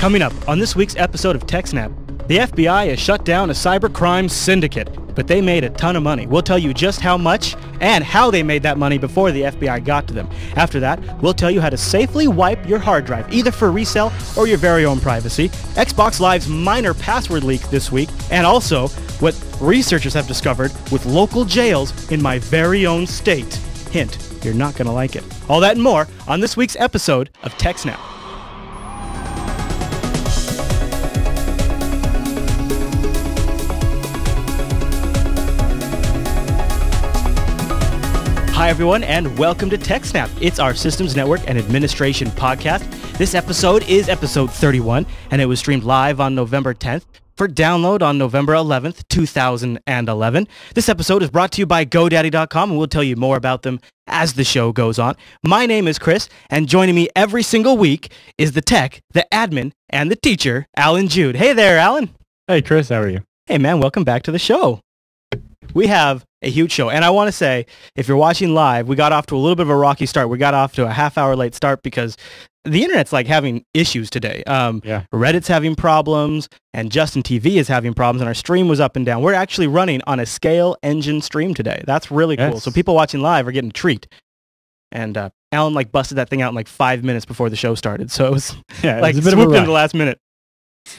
Coming up on this week's episode of TechSNAP, the FBI has shut down a cybercrime syndicate, but they made a ton of money. We'll tell you just how much and how they made that money before the FBI got to them. After that, we'll tell you how to safely wipe your hard drive, either for resale or your very own privacy, Xbox Live's minor password leak this week, and also what researchers have discovered with local jails in my very own state. Hint, you're not going to like it. All that and more on this week's episode of TechSNAP. Hi everyone, and welcome to TechSNAP. It's our Systems Network and Administration podcast. This episode is episode 31, and it was streamed live on November 10th for download on November 11th, 2011. This episode is brought to you by GoDaddy.com, and we'll tell you more about them as the show goes on. My name is Chris, and joining me every single week is the tech, the admin, and the teacher, Alan Jude. Hey there, Alan. Hey, Chris. How are you? Hey, man. Welcome back to the show. We have a huge show, and I want to say, if you're watching live, we got off to a little bit of a rocky start. We got off to a half-hour late start because the internet's like having issues today. Reddit's having problems, and Justin TV is having problems, and our stream was up and down. We're actually running on a scale engine stream today. That's really cool. So people watching live are getting a treat. And Alan busted that thing out in 5 minutes before the show started. So it was swooped in the last minute.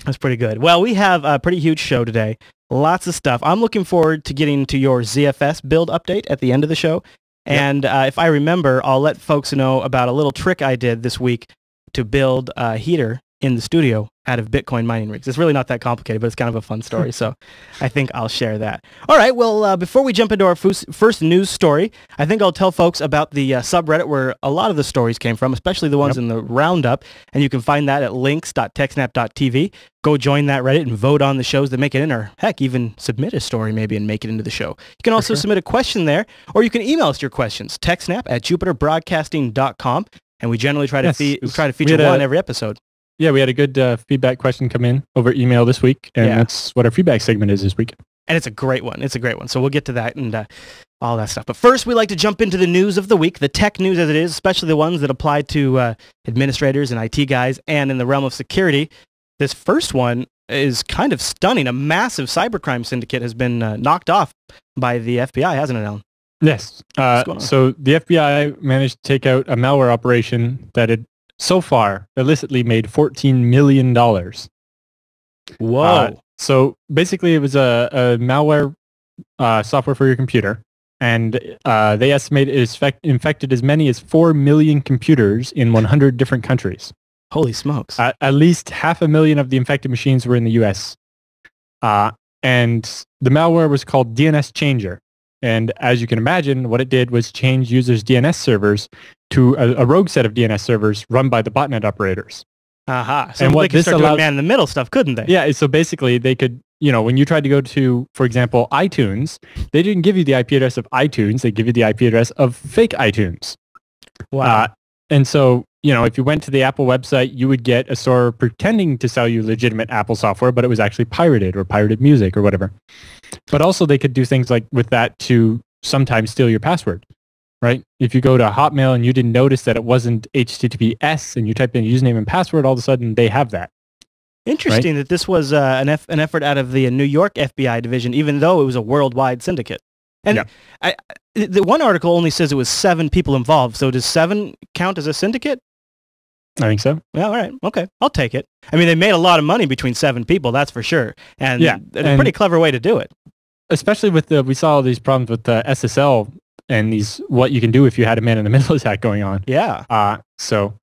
That's pretty good. Well, we have a pretty huge show today. Lots of stuff. I'm looking forward to getting to your ZFS build update at the end of the show. And if I remember, I'll let folks know about a little trick I did this week to build a heater in the studio out of Bitcoin mining rigs. It's really not that complicated, but it's kind of a fun story. So I think I'll share that. All right. Well, before we jump into our first news story, I think I'll tell folks about the subreddit where a lot of the stories came from, especially the ones in the roundup. And you can find that at links.techsnap.tv. Go join that Reddit and vote on the shows that make it in, or heck, even submit a story maybe and make it into the show. You can also submit a question there, or you can email us your questions, techsnap@jupiterbroadcasting.com. And we generally try to feature one every episode. Yeah, we had a good feedback question come in over email this week, and that's what our feedback segment is this week. And it's a great one. It's a great one. So we'll get to that and all that stuff. But first, we like to jump into the news of the week, the tech news as it is, especially the ones that apply to administrators and IT guys, and in the realm of security. This first one is kind of stunning. A massive cybercrime syndicate has been knocked off by the FBI, hasn't it, Alan? Yes. So the FBI managed to take out a malware operation that had so far illicitly made $14 million. Whoa. So basically it was a malware software for your computer, and they estimate it infected as many as 4 million computers in 100 different countries. Holy smokes. At least 500,000 of the infected machines were in the US. And the malware was called DNS Changer. And as you can imagine, what it did was change users' DNS servers to a rogue set of DNS servers run by the botnet operators. Aha. So they could start doing man-in-the-middle stuff, couldn't they? Yeah, so basically they could, when you tried to go to, for example, iTunes, they didn't give you the IP address of iTunes, they give you the IP address of fake iTunes. Wow. And so, if you went to the Apple website, you would get a store pretending to sell you legitimate Apple software, but it was actually pirated or pirated music or whatever. But also they could do things like with that to sometimes steal your password, right? If you go to Hotmail and you didn't notice that it wasn't HTTPS and you type in username and password, all of a sudden they have that. Interesting that this was an effort out of the New York FBI division, even though it was a worldwide syndicate. And the one article only says it was 7 people involved. So does 7 count as a syndicate? I think so. Yeah, all right. Okay. I'll take it. I mean, they made a lot of money between 7 people, that's for sure. And it's a pretty clever way to do it. Especially with we saw all these problems with the SSL and what you can do if you had a man-in-the-middle attack going on. Yeah. So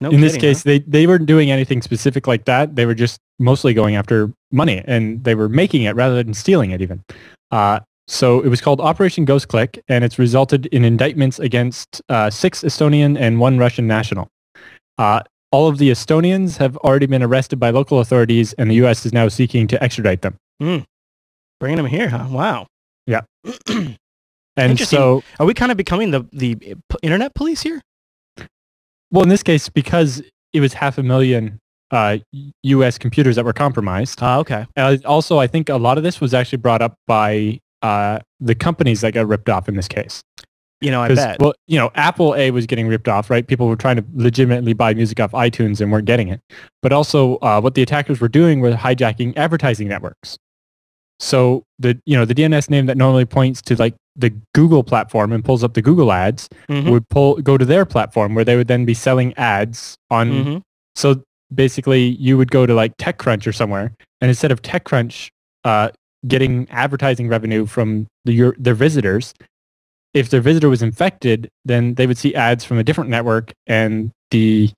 in this case, they weren't doing anything specific like that. They were just mostly going after money, and they were making it rather than stealing it even. So it was called Operation Ghost Click, and it's resulted in indictments against 6 Estonian and 1 Russian national. All of the Estonians have already been arrested by local authorities, and the U.S. is now seeking to extradite them. Bringing them here, huh? Wow. Yeah. And so, are we kind of becoming the internet police here? Well, in this case, because it was 500,000 U.S. computers that were compromised. Okay. Also, I think a lot of this was actually brought up by the companies that got ripped off in this case. I bet. Well, Apple was getting ripped off, right? People were trying to legitimately buy music off iTunes and weren't getting it. But also what the attackers were doing was hijacking advertising networks. So the DNS name that normally points to like the Google platform and pulls up the Google ads would go to their platform where they would then be selling ads on. So basically you would go to like TechCrunch or somewhere, and instead of TechCrunch getting advertising revenue from their visitors, if their visitor was infected, then they would see ads from a different network, and the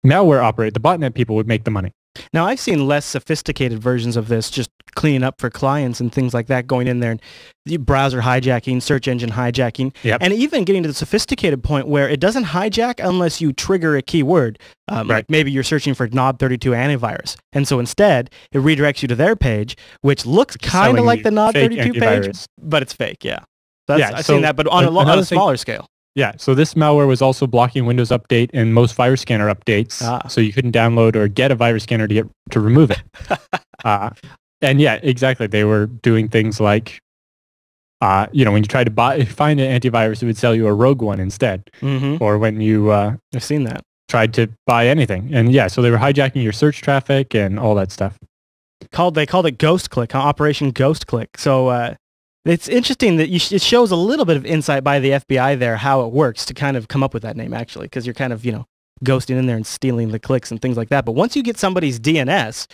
malware operator, the botnet people, would make the money. Now, I've seen less sophisticated versions of this, just cleaning up for clients and things like that, going in there and browser hijacking, search engine hijacking, and even getting to the sophisticated point where it doesn't hijack unless you trigger a keyword. Like maybe you're searching for Knob32 antivirus. And so instead, it redirects you to their page, which looks kind of like the Knob32 page, but it's fake, I've seen that, but on a smaller scale. Yeah, so this malware was also blocking Windows Update and most virus scanner updates, so you couldn't download or get a virus scanner to remove it. And yeah, exactly. They were doing things like, when you tried to find an antivirus, it would sell you a rogue one instead. Or when you I've seen that. Tried to buy anything. And yeah, so they were hijacking your search traffic and all that stuff. They called it Ghost Click, Operation Ghost Click. So it's interesting that it shows a little bit of insight by the FBI there, how it works to kind of come up with that name, actually, because you're kind of, ghosting in there and stealing the clicks and things like that. But once you get somebody's DNS,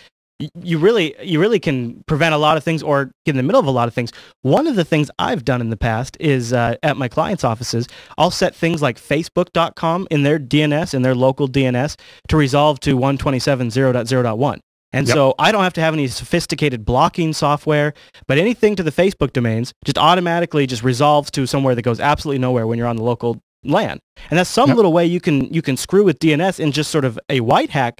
you really can prevent a lot of things or get in the middle of a lot of things. One of the things I've done in the past is at my clients' offices, I'll set things like Facebook.com in their DNS, in their local DNS, to resolve to 127.0.0.1. And so I don't have to have any sophisticated blocking software, but anything to the Facebook domains just automatically just resolves to somewhere that goes absolutely nowhere when you're on the local LAN. And that's some little way you can screw with DNS in just sort of a white hat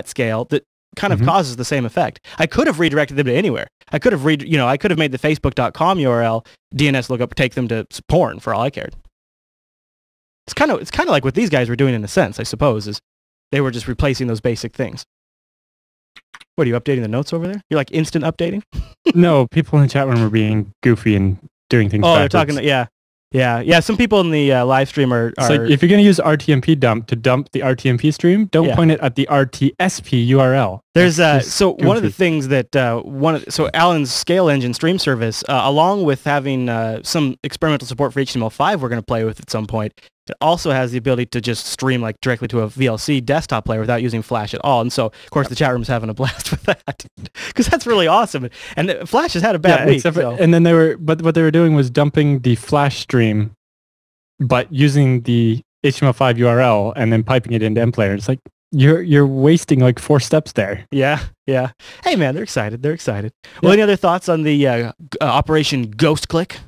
scale that kind of causes the same effect. I could have redirected them to anywhere. I could have made the Facebook.com URL DNS lookup take them to porn for all I cared. It's kind of like what these guys were doing in a sense, I suppose, is they were just replacing those basic things. What, are you updating the notes over there? You're like instant updating? No, people in the chat room are being goofy and doing things backwards. They're talking, yeah. Some people in the live stream are... So if you're going to use RTMP dump to dump the RTMP stream, don't point it at the RTSP URL. There's one of the things that Alan's Scale Engine stream service, along with having some experimental support for HTML5 we're going to play with at some point, it also has the ability to just stream like directly to a VLC desktop player without using Flash at all. And so, of course, the chat room's having a blast with that because that's really awesome. And Flash has had a bad week. And then what they were doing was dumping the Flash stream, but using the HTML5 URL and then piping it into MPlayer. It's like you're wasting like 4 steps there. Yeah. Hey man, they're excited. Well, any other thoughts on the Operation Ghost Click?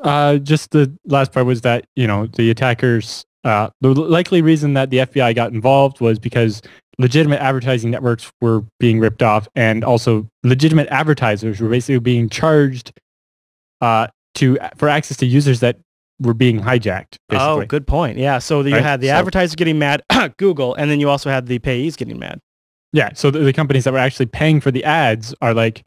Just the last part was that, the attackers, the likely reason that the FBI got involved was because legitimate advertising networks were being ripped off, and also legitimate advertisers were basically being charged for access to users that were being hijacked, basically. Oh, good point. Yeah, so you had the advertisers getting mad, Google, and then you also had the payees getting mad. Yeah, so the companies that were actually paying for the ads are like,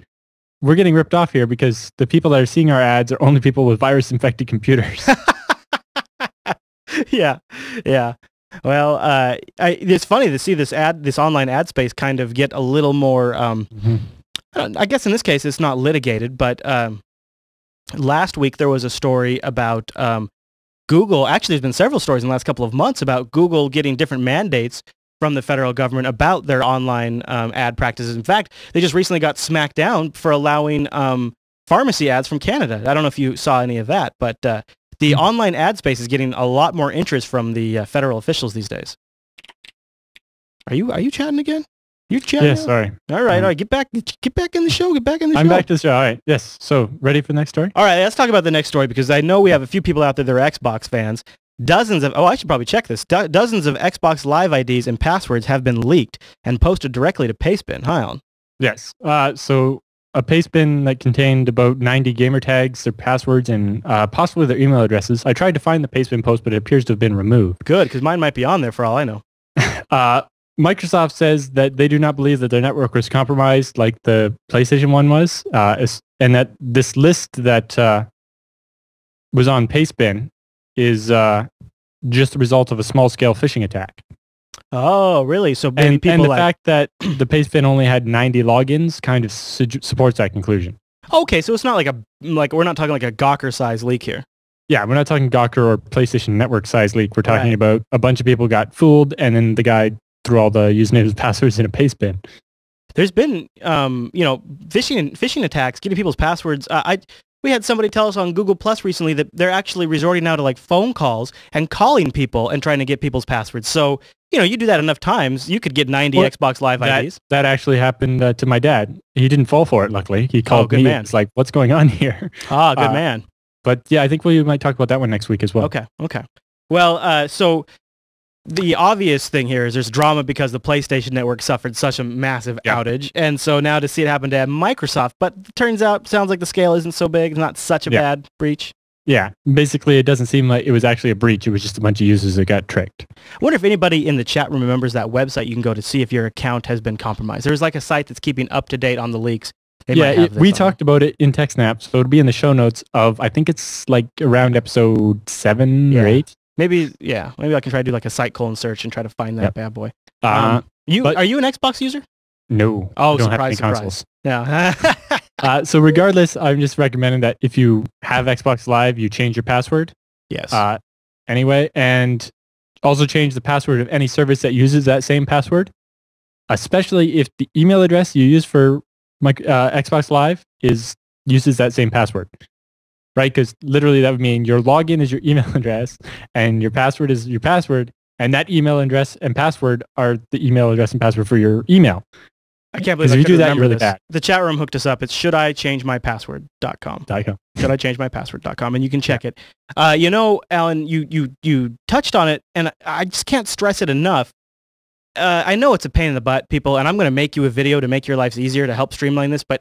we're getting ripped off here because the people that are seeing our ads are only people with virus-infected computers. Yeah. Well, it's funny to see this online ad space kind of get a little more. I guess in this case it's not litigated, but last week there was a story about Google. Actually, there's been several stories in the last couple of months about Google getting different mandates from the federal government about their online ad practices. In fact, they just recently got smacked down for allowing pharmacy ads from Canada. I don't know if you saw any of that, but the online ad space is getting a lot more interest from the federal officials these days. Are you chatting again? You chatting? Yes, sorry. All right. Get back in the show. I'm back to the show. All right. Yes. So ready for the next story? All right. Let's talk about the next story because I know we have a few people out there that are Xbox fans. I should probably check this. Dozens of Xbox Live IDs and passwords have been leaked and posted directly to Pastebin. Hi, Alan. Yes. So a Pastebin that contained about 90 gamer tags, their passwords, and possibly their email addresses. I tried to find the Pastebin post, but it appears to have been removed. Good, because mine might be on there for all I know. Microsoft says that they do not believe that their network was compromised like the PlayStation one was, and that this list that was on Pastebin is just the result of a small-scale phishing attack. Oh, really? So and the fact that the pastebin only had 90 logins kind of supports that conclusion. Okay, so it's not like we're not talking like a Gawker size leak here. Yeah, we're not talking Gawker or PlayStation Network size leak. We're talking about a bunch of people got fooled, and then the guy threw all the usernames and passwords in a pastebin. There's been, phishing attacks, getting people's passwords. We had somebody tell us on Google Plus recently that they're actually resorting now to like phone calls and calling people and trying to get people's passwords. So, you do that enough times, you could get 90 Xbox Live IDs. That actually happened to my dad. He didn't fall for it, luckily. He called me. Man. It's like, what's going on here? Ah, good man. But yeah, I think we might talk about that one next week as well. Okay. Well, so the obvious thing here is there's drama because the PlayStation Network suffered such a massive outage. And so now to see it happen to Microsoft, but sounds like the scale isn't so big. It's not such a bad breach. Yeah. Basically, it doesn't seem like it was actually a breach. It was just a bunch of users that got tricked. I wonder if anybody in the chat room remembers that website you can go to see if your account has been compromised. There's like a site that's keeping up to date on the leaks. We talked about it in TechSNAP, so it'll be in the show notes of, I think it's like around episode 7 or 8. Maybe I can try to do like a site colon search and try to find that bad boy. Are you an Xbox user? No. Oh, surprise. Yeah. So regardless, I'm just recommending that if you have Xbox Live, you change your password. Yes. Anyway, and also change the password of any service that uses that same password, especially if the email address you use for Xbox Live uses that same password, right? Because literally that would mean your login is your email address and your password is your password, and that email address and password are the email address and password for your email. I can't believe if you do that, you're really bad. The chat room hooked us up. It's shouldichangemypassword.com. Shouldichangemypassword.com, and you can check it. Alan, you touched on it, and I just can't stress it enough. I know it's a pain in the butt, people, and I'm going to make you a video to make your lives easier to help streamline this, but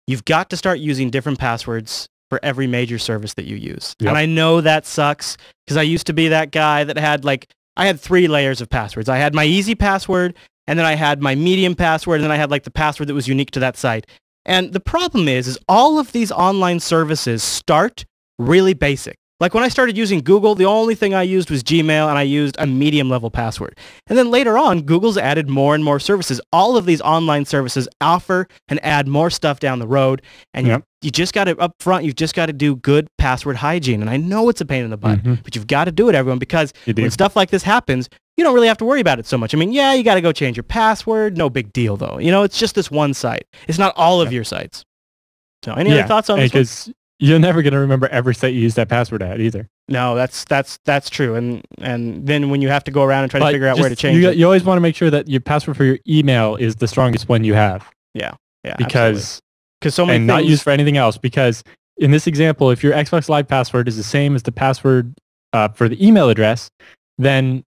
you've got to start using different passwords for every major service that you use. Yep. And I know that sucks because I used to be that guy that had I had 3 layers of passwords. I had my easy password, and then I had my medium password, and then I had the password that was unique to that site. And the problem is all of these online services start really basic. Like when I started using Google, the only thing I used was Gmail, and I used a medium level password. And then later on, Google's added more and more services. All of these online services offer and add more stuff down the road. And you just got to, up front, you've just got to do good password hygiene. And I know it's a pain in the butt, but you've got to do it, everyone, because when stuff like this happens, you don't really have to worry about it so much. I mean, you got to go change your password. No big deal, though. It's just this one site. It's not all of your sites. So any other thoughts on this one? Because you're never going to remember every site you use that password at either. No, that's true. And then when you have to go around and try to figure out where to change it. You always want to make sure that your password for your email is the strongest one you have. Yeah. Because so many things, not used for anything else. Because in this example, if your Xbox Live password is the same as the password for the email address, then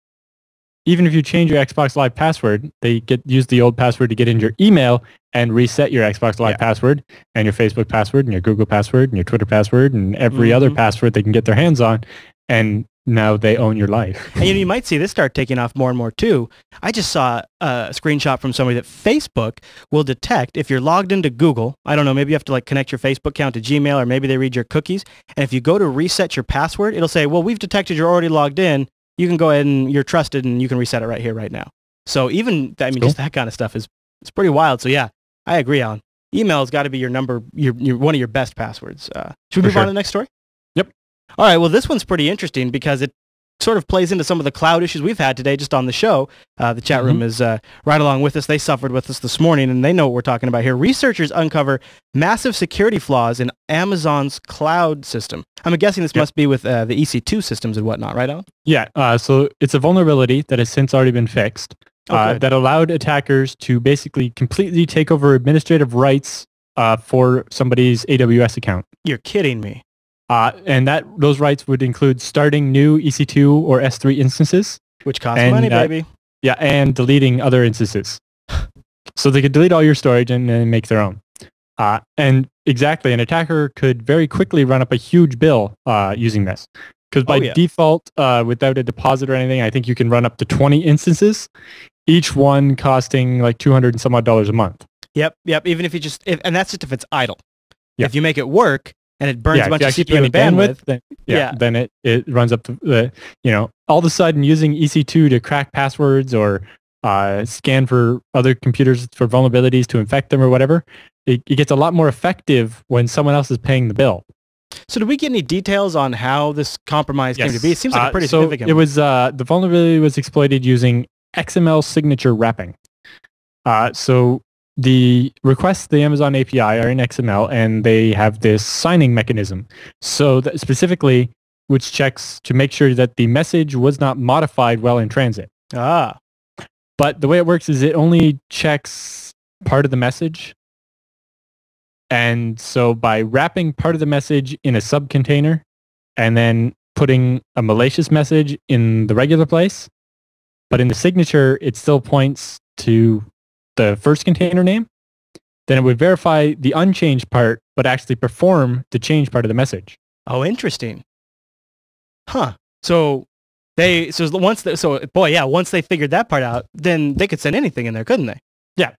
even if you change your Xbox Live password, they use the old password to get into your email and reset your Xbox Live password and your Facebook password and your Google password and your Twitter password and every other password they can get their hands on. And now they own your life. And you might see this start taking off more and more too. I just saw a screenshot from somebody that Facebook will detect if you're logged into Google. I don't know, maybe you have to connect your Facebook account to Gmail, or maybe they read your cookies. And if you go to reset your password, it'll say, well, we've detected you're already logged in. You can go ahead and you're trusted, and you can reset it right here, right now. So just that kind of stuff it's pretty wild. So yeah, I agree, Alan. Email has got to be your one of your best passwords. Should we move on to the next story? Yep. All right. Well, this one's pretty interesting because it sort of plays into some of the cloud issues we've had today just on the show. The chat room is right along with us. They suffered with us this morning, and they know what we're talking about here. Researchers uncover massive security flaws in Amazon's cloud system. I'm guessing this must be with the EC2 systems and whatnot, right, Alan? Yeah. So it's a vulnerability that has since already been fixed that allowed attackers to basically completely take over administrative rights for somebody's AWS account. You're kidding me. And those rights would include starting new EC2 or S3 instances. Which costs money, baby. Yeah, and deleting other instances. So they could delete all your storage and then make their own. And exactly, an attacker could very quickly run up a huge bill using this. Because by default, without a deposit or anything, I think you can run up to 20 instances, each one costing $200 and some odd a month. Yep. Even if you and that's just if it's idle. Yep. If you make it work, and it burns a bunch of CPU CPU and bandwidth. Then it runs up the all of a sudden using EC2 to crack passwords or scan for other computers for vulnerabilities to infect them or whatever, it gets a lot more effective when someone else is paying the bill. So did we get any details on how this compromise came to be? It seems like a pretty significant. It was the vulnerability was exploited using XML signature wrapping. So the requests to the Amazon API are in XML, and they have this signing mechanism. So that specifically, which checks to make sure that the message was not modified while in transit. But the way it works is it only checks part of the message. And so by wrapping part of the message in a subcontainer and then putting a malicious message in the regular place, but in the signature, it still points to the first container name, then it would verify the unchanged part, but actually perform the changed part of the message. Oh, interesting. Huh. So once they figured that part out, then they could send anything in there, couldn't they? Yeah.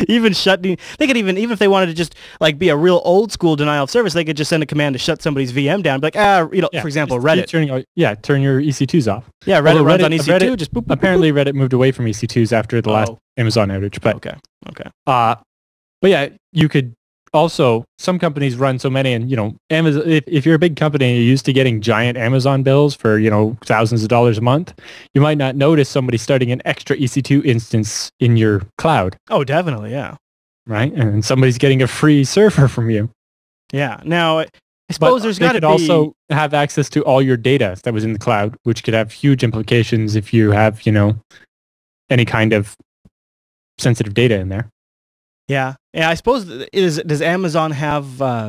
Even they could even if they wanted to just like be a real old school denial of service, they could just send a command to shut somebody's VM down. Be like, for example, Reddit. Turn your EC2s off. Yeah, Reddit runs on EC2. Just boop, boop, apparently boop. Reddit moved away from EC2s after the last Amazon outage. But okay. But yeah, you could also, some companies run so many, and Amazon. If you're a big company and you're used to getting giant Amazon bills for thousands of dollars a month, you might not notice somebody starting an extra EC2 instance in your cloud. Oh, definitely, yeah. Right, and somebody's getting a free server from you. Yeah. Now, I suppose there's got to be also have access to all your data that was in the cloud, which could have huge implications if you have any kind of sensitive data in there. Yeah. I suppose does Amazon have? I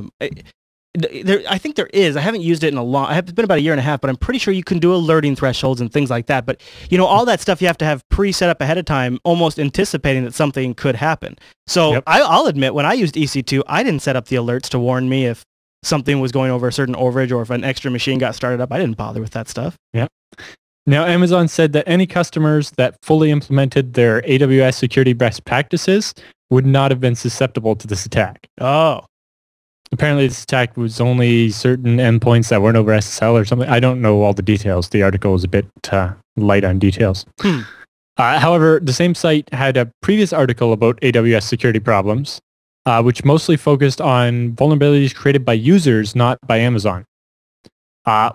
think there is. I haven't used it in it's been about a year and a half, but I'm pretty sure you can do alerting thresholds and things like that. But all that stuff you have to have pre-set up ahead of time, almost anticipating that something could happen. So I'll admit, when I used EC2, I didn't set up the alerts to warn me if something was going over a certain overage or if an extra machine got started up. I didn't bother with that stuff. Yeah. Now, Amazon said that any customers that fully implemented their AWS security best practices would not have been susceptible to this attack. Oh. Apparently, this attack was only certain endpoints that weren't over SSL or something. I don't know all the details. The article was a bit light on details. However, the same site had a previous article about AWS security problems, which mostly focused on vulnerabilities created by users, not by Amazon.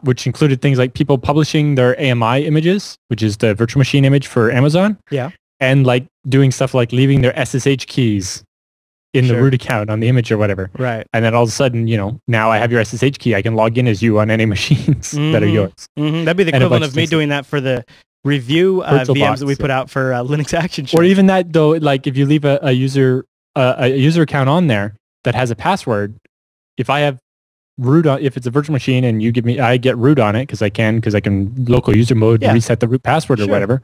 Which included things like people publishing their AMI images, which is the virtual machine image for Amazon. Yeah. And like doing stuff like leaving their SSH keys in the root account on the image or whatever. Right. And then all of a sudden, now I have your SSH key. I can log in as you on any machines that are yours. Mm-hmm. That'd be the equivalent of me doing that for the review VMs that we put out for Linux Action Show. Or even that though, like if you leave a user account on there that has a password, if I have root on, if it's a virtual machine and I get root on it because I can local user mode reset the root password or whatever,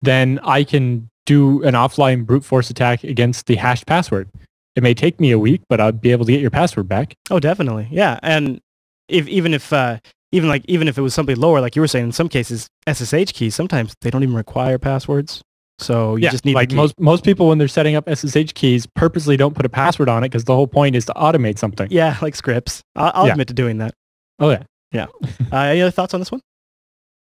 then I can do an offline brute force attack against the hashed password. It may take me a week, but I'll be able to get your password back. Oh, definitely. Yeah. And even if it was something lower, like you were saying, in some cases, SSH keys, sometimes they don't even require passwords. So you just need like most people when they're setting up SSH keys purposely don't put a password on it because the whole point is to automate something. Yeah, like scripts. I'll admit to doing that. Oh yeah. Yeah. Any other thoughts on this one?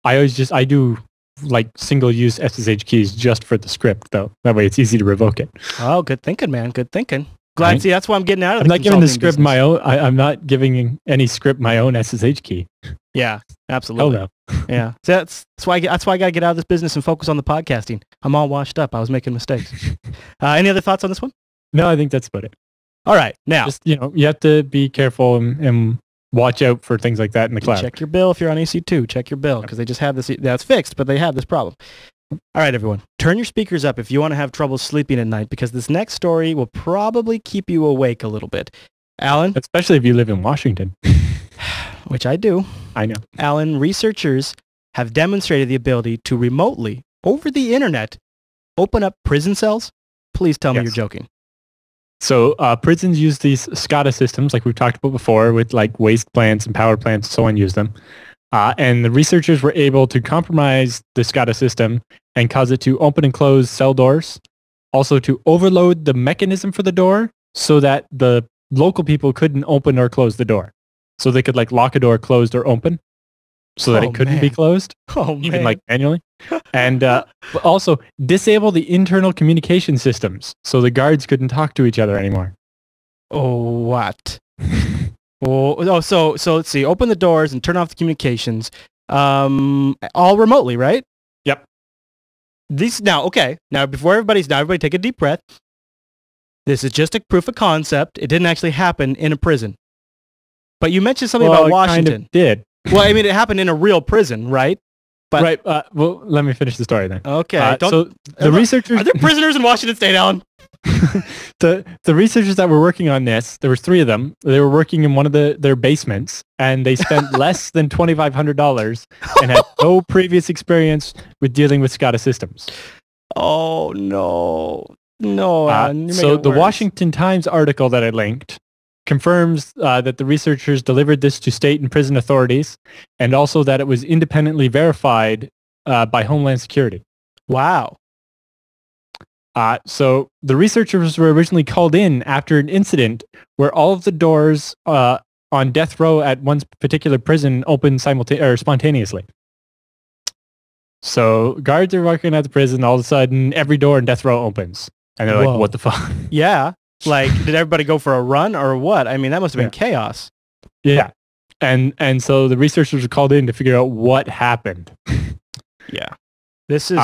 I do like single-use SSH keys just for the script though. That way it's easy to revoke it. Oh, good thinking, man. Good thinking. Glad. Right. See, that's why I'm getting out of. I'm not giving the script my own. I'm not giving any script my own SSH key. Yeah, absolutely. Oh no. Yeah, so that's why I got to get out of this business and focus on the podcasting. I'm all washed up. I was making mistakes. Any other thoughts on this one? No, I think that's about it. All right, now just you have to be careful and watch out for things like that in the cloud. Check your bill if you're on EC2. Check your bill because they just have this. That's fixed, but they have this problem. All right, everyone, turn your speakers up if you want to have trouble sleeping at night because this next story will probably keep you awake a little bit. Alan? Especially if you live in Washington. Which I do. I know. Alan, researchers have demonstrated the ability to remotely, over the internet, open up prison cells. Please tell me you're joking. So prisons use these SCADA systems like we've talked about before with like waste plants and power plants and so on use them. And the researchers were able to compromise the SCADA system and cause it to open and close cell doors, also to overload the mechanism for the door so that the local people couldn't open or close the door. So they could like lock a door closed or open so that it couldn't be closed, even like manually. And but also disable the internal communication systems so the guards couldn't talk to each other anymore. Oh, what? So let's see. Open the doors and turn off the communications. All remotely, right? Yep. Now before everybody take a deep breath. This is just a proof of concept. It didn't actually happen in a prison. But you mentioned something about Washington. Kind of did. Well, I mean, it happened in a real prison, right? But right. Well, let me finish the story then. Okay. So the researchers... Are there prisoners in Washington State, Alan? The researchers that were working on this, there was 3 of them. They were working in one of their basements, and they spent less than $2,500 and had no previous experience with dealing with SCADA systems. Oh, no. No, Alan, so the Washington Times article that I linked confirms that the researchers delivered this to state and prison authorities, and also that it was independently verified by Homeland Security. Wow. So the researchers were originally called in after an incident where all of the doors on death row at one particular prison opened spontaneously. So guards are working at the prison. All of a sudden, every door in death row opens. And they're like, what the fuck? Yeah. Like, did everybody go for a run or what? I mean, that must have been chaos. Yeah. And so the researchers were called in to figure out what happened. Yeah. This is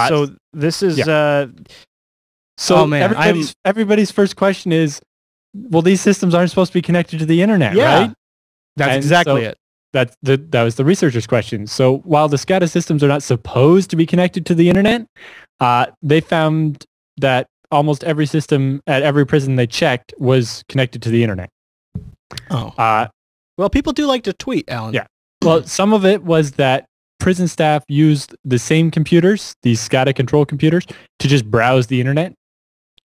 So oh, man, everybody's first question is, well, these systems aren't supposed to be connected to the internet, right? That's exactly it. That was the researcher's question. So while the SCADA systems are not supposed to be connected to the internet, they found that almost every system at every prison they checked was connected to the internet. Oh. Well, people do like to tweet, Alan. Yeah. Well, some of it was that prison staff used the same computers, these SCADA control computers, to just browse the internet,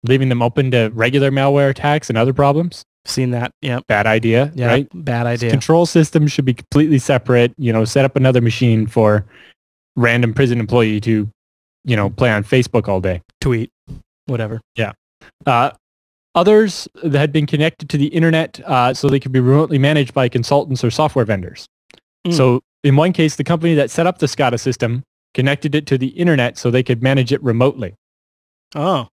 leaving them open to regular malware attacks and other problems. Seen that. Yeah. Bad idea, right? Bad idea. Control systems should be completely separate. Set up another machine for random prison employee to, play on Facebook all day. Tweet. Whatever. Yeah. Others that had been connected to the internet so they could be remotely managed by consultants or software vendors. So in one case, the company that set up the SCADA system connected it to the internet so they could manage it remotely. Oh.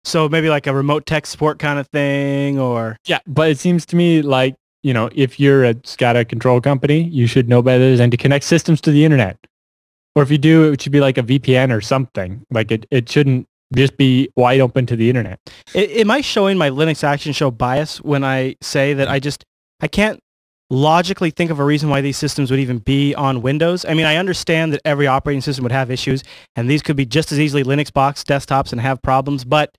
So maybe like a remote tech support kind of thing, or... Yeah, but it seems to me like, if you're a SCADA control company, you should know better than to connect systems to the internet. Or if you do, it should be like a VPN or something. Like it shouldn't just be wide open to the internet. Am I showing my Linux Action Show bias when I say that I can't logically think of a reason why these systems would even be on Windows? I mean, I understand that every operating system would have issues, and these could be just as easily Linux box desktops and have problems, but...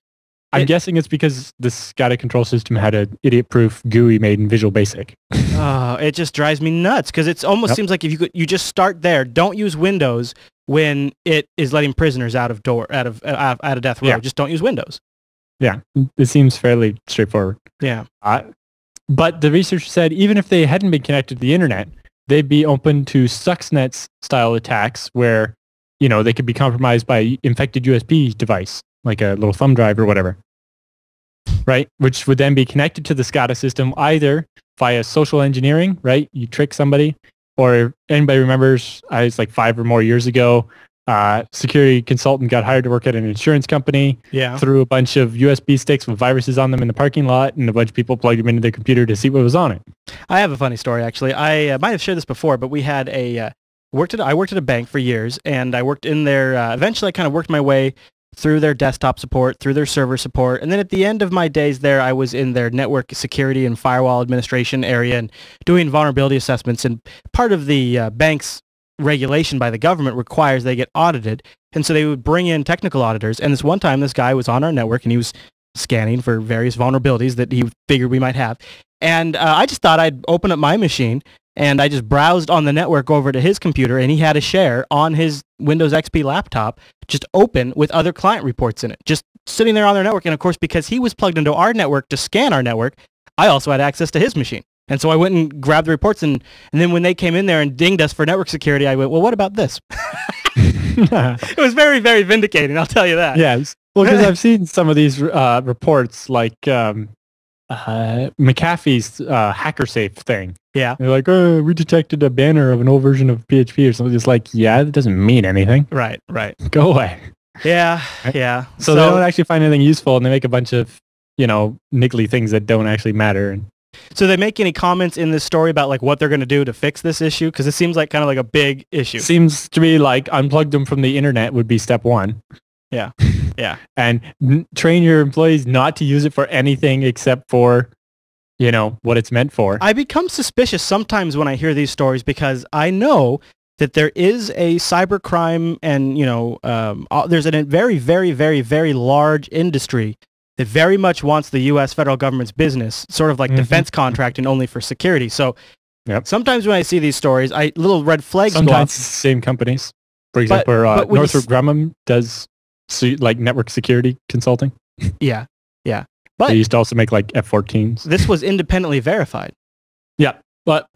I'm guessing it's because the SCADA control system had an idiot-proof GUI made in Visual Basic. It just drives me nuts, because it almost seems like if you just start there, don't use Windows when it is letting prisoners out of death row. Just don't use Windows. Yeah, it seems fairly straightforward. Yeah. But the researcher said even if they hadn't been connected to the internet, they'd be open to Stuxnet style attacks where, they could be compromised by an infected USB device, like a little thumb drive or whatever, right? Which would then be connected to the SCADA system either via social engineering, right? You trick somebody, or anybody remembers, it's like 5 or more years ago, security consultant got hired to work at an insurance company, threw a bunch of USB sticks with viruses on them in the parking lot, and a bunch of people plugged them into their computer to see what was on it. I have a funny story, actually. I might have shared this before, but we had I worked at a bank for years, and I worked in there. Eventually, I kind of worked my way through their desktop support, through their server support, and then at the end of my days there, I was in their network security and firewall administration area and doing vulnerability assessments. And part of the bank's regulation by the government requires they get audited, and so they would bring in technical auditors. And this one time, this guy was on our network, and he was scanning for various vulnerabilities that he figured we might have. And I just thought I'd open up my machine, and I just browsed on the network over to his computer, and he had a share on his Windows XP laptop just open with other client reports in it, just sitting there on their network. And of course, because he was plugged into our network to scan our network, I also had access to his machine. And so I went and grabbed the reports, and then when they came in there and dinged us for network security, I went, well, what about this? It was very, very vindicating, I'll tell you that. Yes. Well, because I've seen some of these reports, like McAfee's hacker safe thing. Yeah. They're like, oh, we detected a banner of an old version of PHP or something. It's like, yeah, that doesn't mean anything. Right. Go away. Yeah, yeah. So they don't actually find anything useful, and they make a bunch of, niggly things that don't actually matter. And so they make any comments in this story about like what they're going to do to fix this issue? Because it seems like kind of like a big issue. Seems to be like unplug them from the internet would be step one. Yeah. And train your employees not to use it for anything except for, what it's meant for. I become suspicious sometimes when I hear these stories because I know that there is a cybercrime and, there's a very, very, very, very large industry that very much wants the U.S. federal government's business, sort of like defense contracting only for security. So sometimes when I see these stories, little red flags go off. Sometimes it's the same companies. For example, Northrop Grumman does like network security consulting. Yeah. But they used to also make like F-14s. This was independently verified. Yeah, but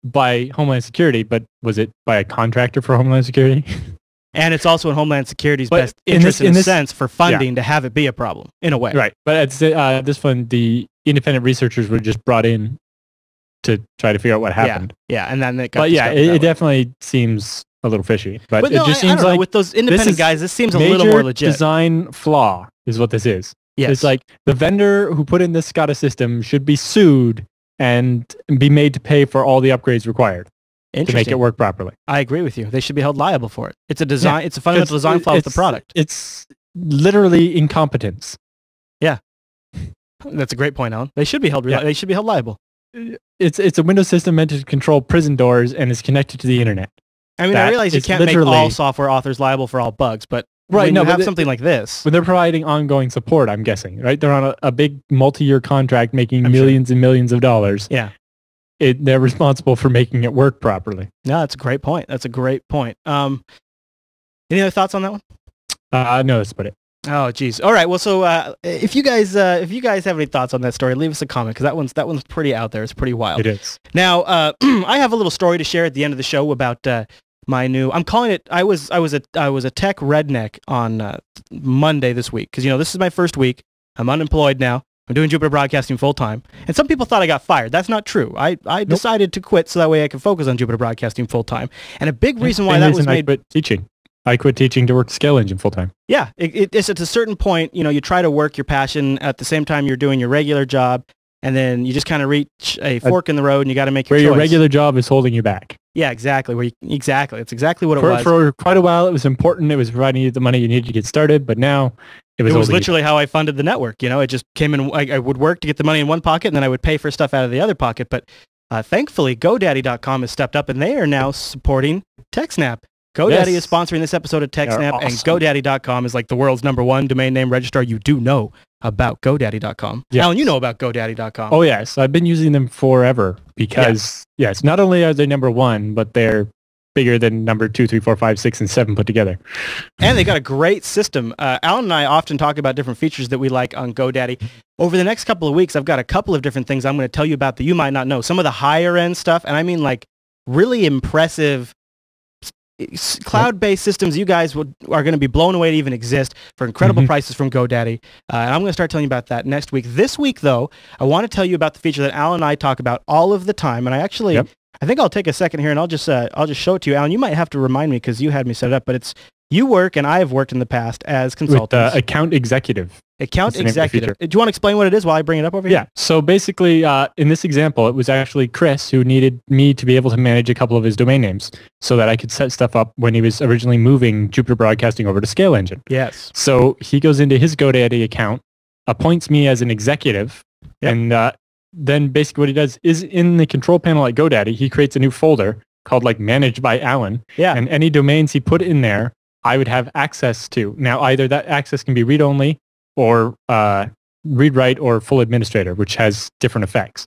by Homeland Security, but was it by a contractor for Homeland Security? And it's also in Homeland Security's best interest in a sense for funding to have it be a problem, in a way. Right, but at this one, the independent researchers were just brought in to try to figure out what happened. Yeah, and then it got it definitely seems a little fishy. But it just seems like with those independent guys, this seems a little more legit. Design flaw is what this is. Yes. It's like the vendor who put in this SCADA system should be sued and be made to pay for all the upgrades required to make it work properly. I agree with you. They should be held liable for it. It's a design. Yeah, it's a fundamental design flaw with the product. It's literally incompetence. Yeah, that's a great point, Alan. They should be held. They should be held liable. It's a Windows system meant to control prison doors and is connected to the internet. I mean, I realize you can't make all software authors liable for all bugs, but when you have something like this, when they're providing ongoing support, I'm guessing, right? They're on a big multi-year contract making millions and millions of dollars. Yeah. They're responsible for making it work properly. No, that's a great point. Any other thoughts on that one? No, that's about it. Oh, geez. All right. Well, so if you guys have any thoughts on that story, leave us a comment because that one's pretty out there. It's pretty wild. It is. Now, I have a little story to share at the end of the show about my new. I'm calling it. I was a tech redneck on Monday this week because this is my first week. I'm unemployed now. I'm doing Jupiter Broadcasting full time, and some people thought I got fired. That's not true. I decided to quit so that way I could focus on Jupiter Broadcasting full time. And a big reason why that was made. I quit teaching to work Scale Engine full time. Yeah, it's at a certain point, you try to work your passion at the same time you're doing your regular job, and then you just kind of reach a fork in the road, and you got to make your choice. Where your regular job is holding you back. Yeah, exactly. Exactly. It's exactly what it was. For quite a while, it was important. It was providing you the money you needed to get started, but now it was literally how I funded the network. It just came in. I would work to get the money in one pocket, and then I would pay for stuff out of the other pocket. But thankfully, GoDaddy.com has stepped up, and they are now supporting TechSNAP. GoDaddy is sponsoring this episode of TechSNAP, and GoDaddy.com is like the world's #1 domain name registrar. You do know about GoDaddy.com. Yes. Alan, you know about GoDaddy.com. Oh, yes. I've been using them forever because, yes, not only are they #1, but they're bigger than number 2, 3, 4, 5, 6, and 7 put together. And they got a great system. Alan and I often talk about different features that we like on GoDaddy. Over the next couple of weeks, I've got a couple of different things I'm going to tell you about that you might not know. Some of the higher end stuff, and I mean like really impressive cloud-based systems you guys are going to be blown away to even exist for incredible prices from GoDaddy. And I'm going to start telling you about that next week. This week, though, I want to tell you about the feature that Alan and I talk about all of the time. And I actually, I think I'll take a second here and I'll just show it to you. Alan, you might have to remind me because you had me set it up, but it's you work and I have worked in the past as consultants. With account executive. Account executive. Do you want to explain what it is while I bring it up over here? Yeah. So basically, in this example, it was actually Chris who needed me to be able to manage a couple of his domain names so that I could set stuff up when he was originally moving Jupiter Broadcasting over to Scale Engine. Yes. So he goes into his GoDaddy account, appoints me as an executive, and then basically what he does is in the control panel at GoDaddy, he creates a new folder called like Managed by Alan. Yeah. And any domains he put in there, I would have access to. Now, either that access can be read-only or read-write or full administrator, which has different effects.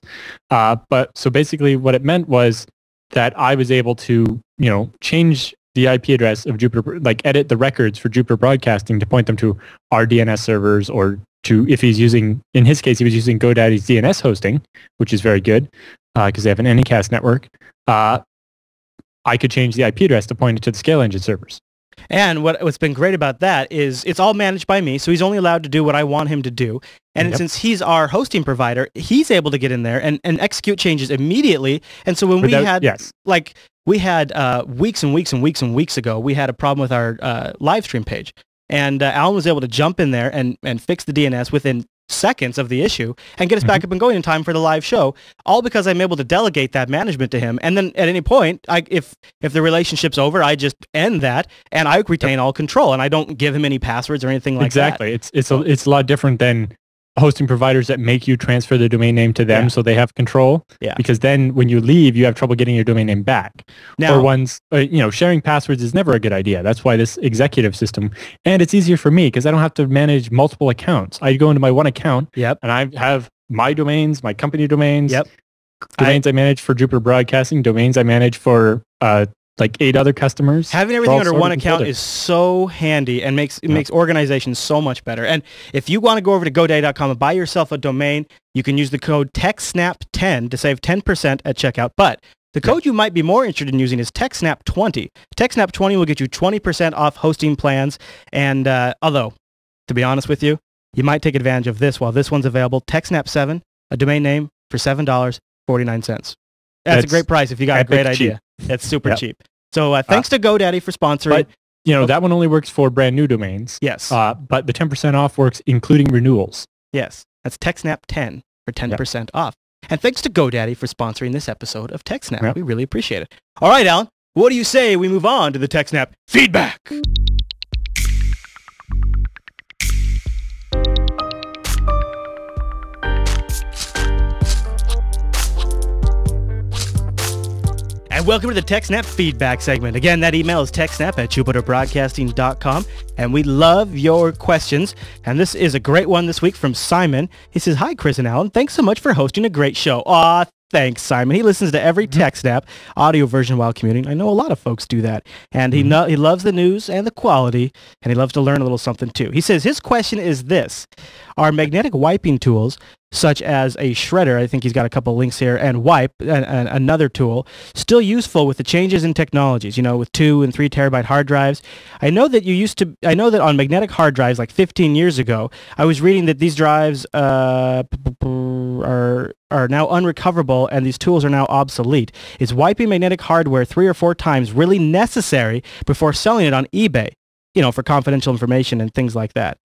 But so basically what it meant was that I was able to, change the IP address of Jupiter, like edit the records for Jupiter Broadcasting to point them to our DNS servers or to, if he's using, in his case, he was using GoDaddy's DNS hosting, which is very good because they have an Anycast network. I could change the IP address to point it to the Scale Engine servers. And what's been great about that is it's all managed by me, so he's only allowed to do what I want him to do. And since he's our hosting provider, he's able to get in there and execute changes immediately. And so when we had weeks and weeks and weeks and weeks ago, we had a problem with our live stream page. And Alan was able to jump in there and fix the DNS within seconds of the issue and get us back up and going in time for the live show, all because I'm able to delegate that management to him. And then at any point, if the relationship's over, I just end that and I retain all control and I don't give him any passwords or anything like that. Exactly. It's a lot different than hosting providers that make you transfer the domain name to them so they have control. Yeah. Because then when you leave, you have trouble getting your domain name back. Now, or one's, sharing passwords is never a good idea. That's why this executive system, and it's easier for me because I don't have to manage multiple accounts. I go into my one account and I have my domains, my company domains, domains I manage for Jupiter Broadcasting, domains I manage for like 8 other customers. Having everything under one account is so handy and makes organization so much better. And if you want to go over to GoDaddy.com and buy yourself a domain, you can use the code TechSNAP10 to save 10% at checkout. But the code you might be more interested in using is TechSNAP20. TechSNAP20 will get you 20% off hosting plans. And although, to be honest with you, you might take advantage of this while this one's available. TechSNAP7, a domain name for $7.49. That's a great price if you got a great idea. It's super cheap. So thanks to GoDaddy for sponsoring. But, that one only works for brand new domains. Yes. But the 10% off works including renewals. Yes. That's TechSNAP10 for 10% off. And thanks to GoDaddy for sponsoring this episode of TechSNAP. Yep. We really appreciate it. All right, Alan, what do you say we move on to the TechSNAP feedback? And welcome to the TechSNAP feedback segment. Again, that email is techsnap@jupiterbroadcasting.com. And we love your questions. And this is a great one this week from Simon. He says, "Hi, Chris and Alan. Thanks so much for hosting a great show." Aw, thanks, Simon. He listens to every TechSNAP audio version while commuting. I know a lot of folks do that. And he loves the news and the quality, and he loves to learn a little something too. He says his question is this: are magnetic wiping tools, such as a shredder, I think he's got a couple links here, and wipe, another tool, still useful with the changes in technologies, with 2 and 3 terabyte hard drives? I know that on magnetic hard drives like 15 years ago, I was reading that these drives are now unrecoverable and these tools are now obsolete. Is wiping magnetic hardware 3 or 4 times really necessary before selling it on eBay? For confidential information and things like that.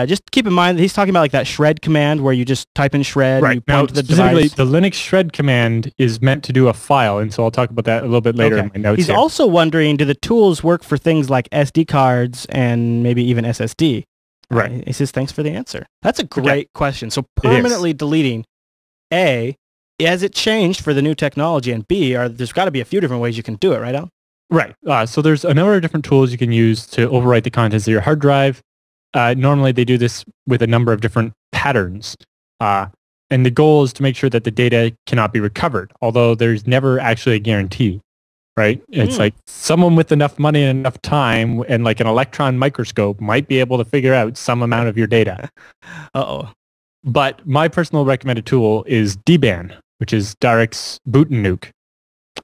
Just keep in mind that he's talking about like that shred command where you just type in shred and you point to the device. The Linux shred command is meant to do a file, and so I'll talk about that a little bit later in my notes. He's also wondering, do the tools work for things like SD cards and maybe even SSD? Right. He says, thanks for the answer. That's a great question. So permanently deleting, A, has it changed for the new technology? And B, there's got to be a few different ways you can do it, right, Al? Right. So there's a number of different tools you can use to overwrite the contents of your hard drive. Normally they do this with a number of different patterns. And the goal is to make sure that the data cannot be recovered, although there's never actually a guarantee, right? It's like someone with enough money and enough time and like an electron microscope might be able to figure out some amount of your data. Uh-oh. But my personal recommended tool is DBAN, which is Direct's Boot and Nuke,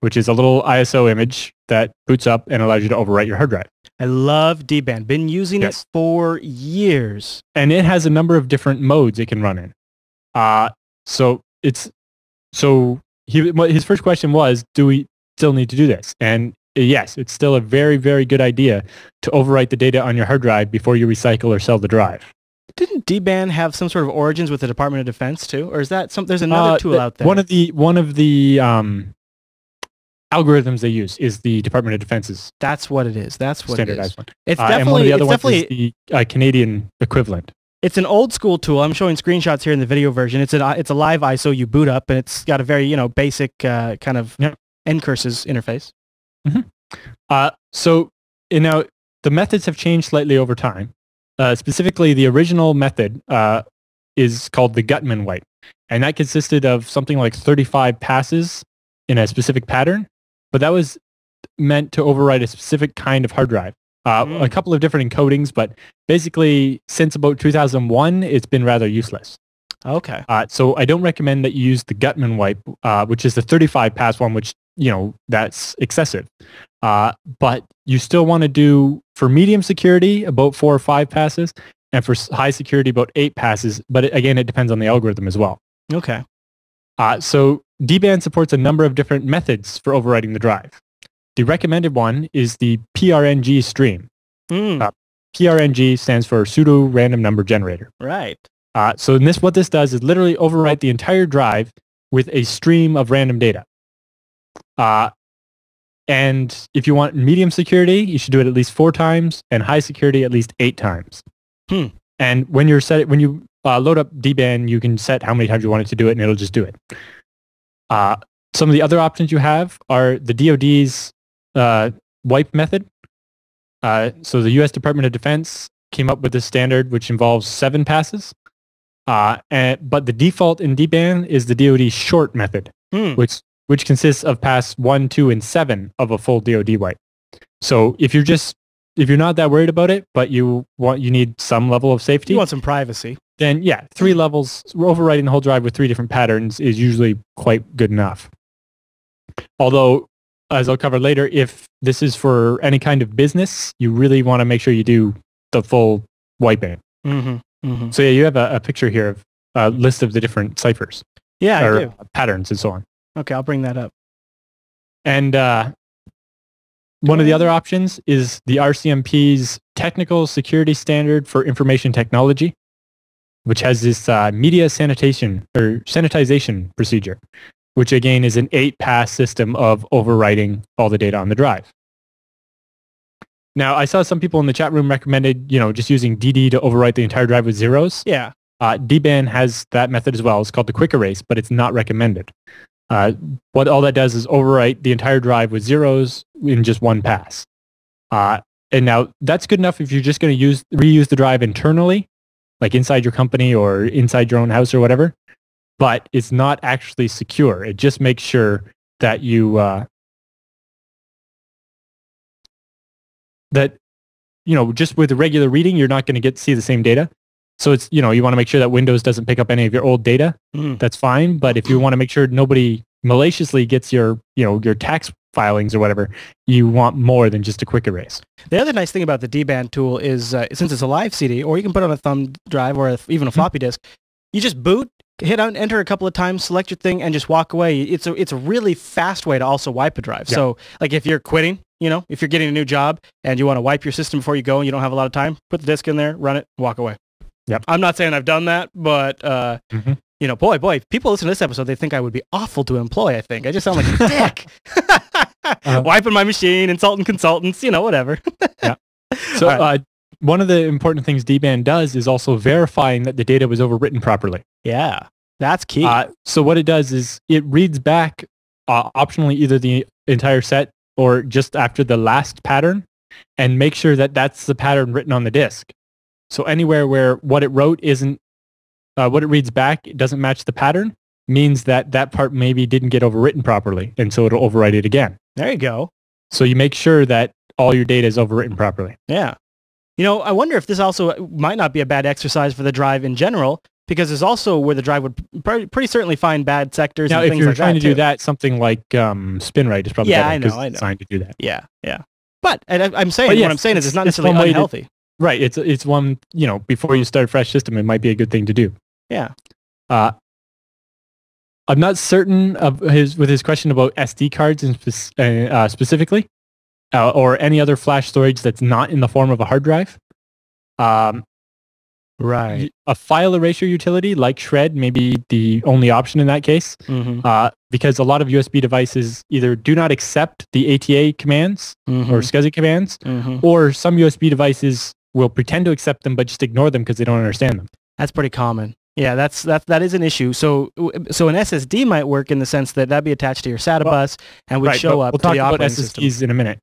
which is a little ISO image that boots up and allows you to overwrite your hard drive. I love DBAN. Been using it for years. And it has a number of different modes it can run in. His first question was, do we still need to do this? And yes, it's still a very, very good idea to overwrite the data on your hard drive before you recycle or sell the drive. Didn't DBAN have some sort of origins with the Department of Defense too? Or is that there's another tool out there? One of the algorithms they use is the Department of Defense's. That's what it is. That's what standardized one. It's definitely, and one of the other ones is the Canadian equivalent. It's an old school tool. I'm showing screenshots here in the video version. It's a live ISO you boot up, and it's got a very basic kind of ncurses interface. So the methods have changed slightly over time. Specifically, the original method is called the Gutman wipe, and that consisted of something like 35 passes in a specific pattern, but that was meant to overwrite a specific kind of hard drive. A couple of different encodings, but basically since about 2001, it's been rather useless. Okay. So I don't recommend that you use the Gutman wipe, which is the 35 pass one, which, that's excessive. But you still want to do For medium security, about 4 or 5 passes, and for high security, about 8 passes. But again, it depends on the algorithm as well. Okay. So DBAN supports a number of different methods for overwriting the drive. The recommended one is the PRNG stream. PRNG stands for pseudo random number generator. Right. So what this does is literally overwrite the entire drive with a stream of random data. And if you want medium security, you should do it at least 4 times, and high security at least 8 times. And when you load up DBAN, you can set how many times you want it to do it, and it'll just do it. Some of the other options you have are the DoD's wipe method. So the U.S. Department of Defense came up with this standard, which involves 7 passes. But the default in DBAN is the DoD short method, which consists of pass 1, 2, and 7 of a full DoD wipe. So if you're not that worried about it, but you need some level of safety, you want some privacy, then 3 levels, overwriting the whole drive with 3 different patterns is usually quite good enough. Although, as I'll cover later, if this is for any kind of business, you really want to make sure you do the full wiping. So yeah, you have a picture here of a list of the different ciphers. Yeah, I do. Patterns and so on. Okay, I'll bring that up. And one of the other options is the RCMP's Technical Security Standard for Information Technology, which has this media sanitization procedure, which again is an 8-pass system of overwriting all the data on the drive. Now, I saw some people in the chat room recommended, just using DD to overwrite the entire drive with zeros. Yeah. DBAN has that method as well. It's called the quick erase, but it's not recommended. What all that does is overwrite the entire drive with zeros in just 1 pass. And now that's good enough if you're just going to reuse the drive internally, like inside your company or inside your own house or whatever. But it's not actually secure. It just makes sure that you just with the regular reading, you're not going to see the same data. So it's, you want to make sure that Windows doesn't pick up any of your old data. That's fine. But if you want to make sure nobody maliciously gets your tax filings or whatever, you want more than just a quick erase. The other nice thing about the DBAN tool is since it's a live CD, or you can put it on a thumb drive or even a floppy disk, you just boot, hit enter a couple of times, select your thing, and just walk away. It's a really fast way to also wipe a drive. Yeah. So like if you're quitting, if you're getting a new job and you want to wipe your system before you go and you don't have a lot of time, put the disk in there, run it, walk away. Yep. I'm not saying I've done that, but boy, people listen to this episode, they think I would be awful to employ, I think. I just sound like a dick. Wiping my machine, insulting consultants, whatever. Yeah. So one of the important things DBAN does is also verifying that the data was overwritten properly. Yeah, that's key. So what it does is it reads back optionally either the entire set or just after the last pattern and make sure that that's the pattern written on the disk. So anywhere where what it wrote isn't, what it reads back it doesn't match the pattern, means that part maybe didn't get overwritten properly, and so it'll overwrite it again. There you go. So you make sure that all your data is overwritten properly. Yeah. I wonder if this also might not be a bad exercise for the drive in general, because there's also where the drive would pretty certainly find bad sectors and things like that. Now, if you're trying to do that, something like SpinRite is probably better. I know. It's designed to do that. Yeah. But I'm saying, what I'm saying is it's not necessarily unhealthy. Right. It's one, before you start a fresh system, it might be a good thing to do. Yeah. I'm not certain with his question about SD cards specifically, or any other flash storage that's not in the form of a hard drive. Right. A file erasure utility like Shred may be the only option in that case, because a lot of USB devices either do not accept the ATA commands or SCSI commands, or some USB devices will pretend to accept them but just ignore them because they don't understand them. That's pretty common. Yeah, that is an issue. So an SSD might work in the sense that that'd be attached to your SATA bus and would show up to the operating system. We'll talk about SSDs in a minute.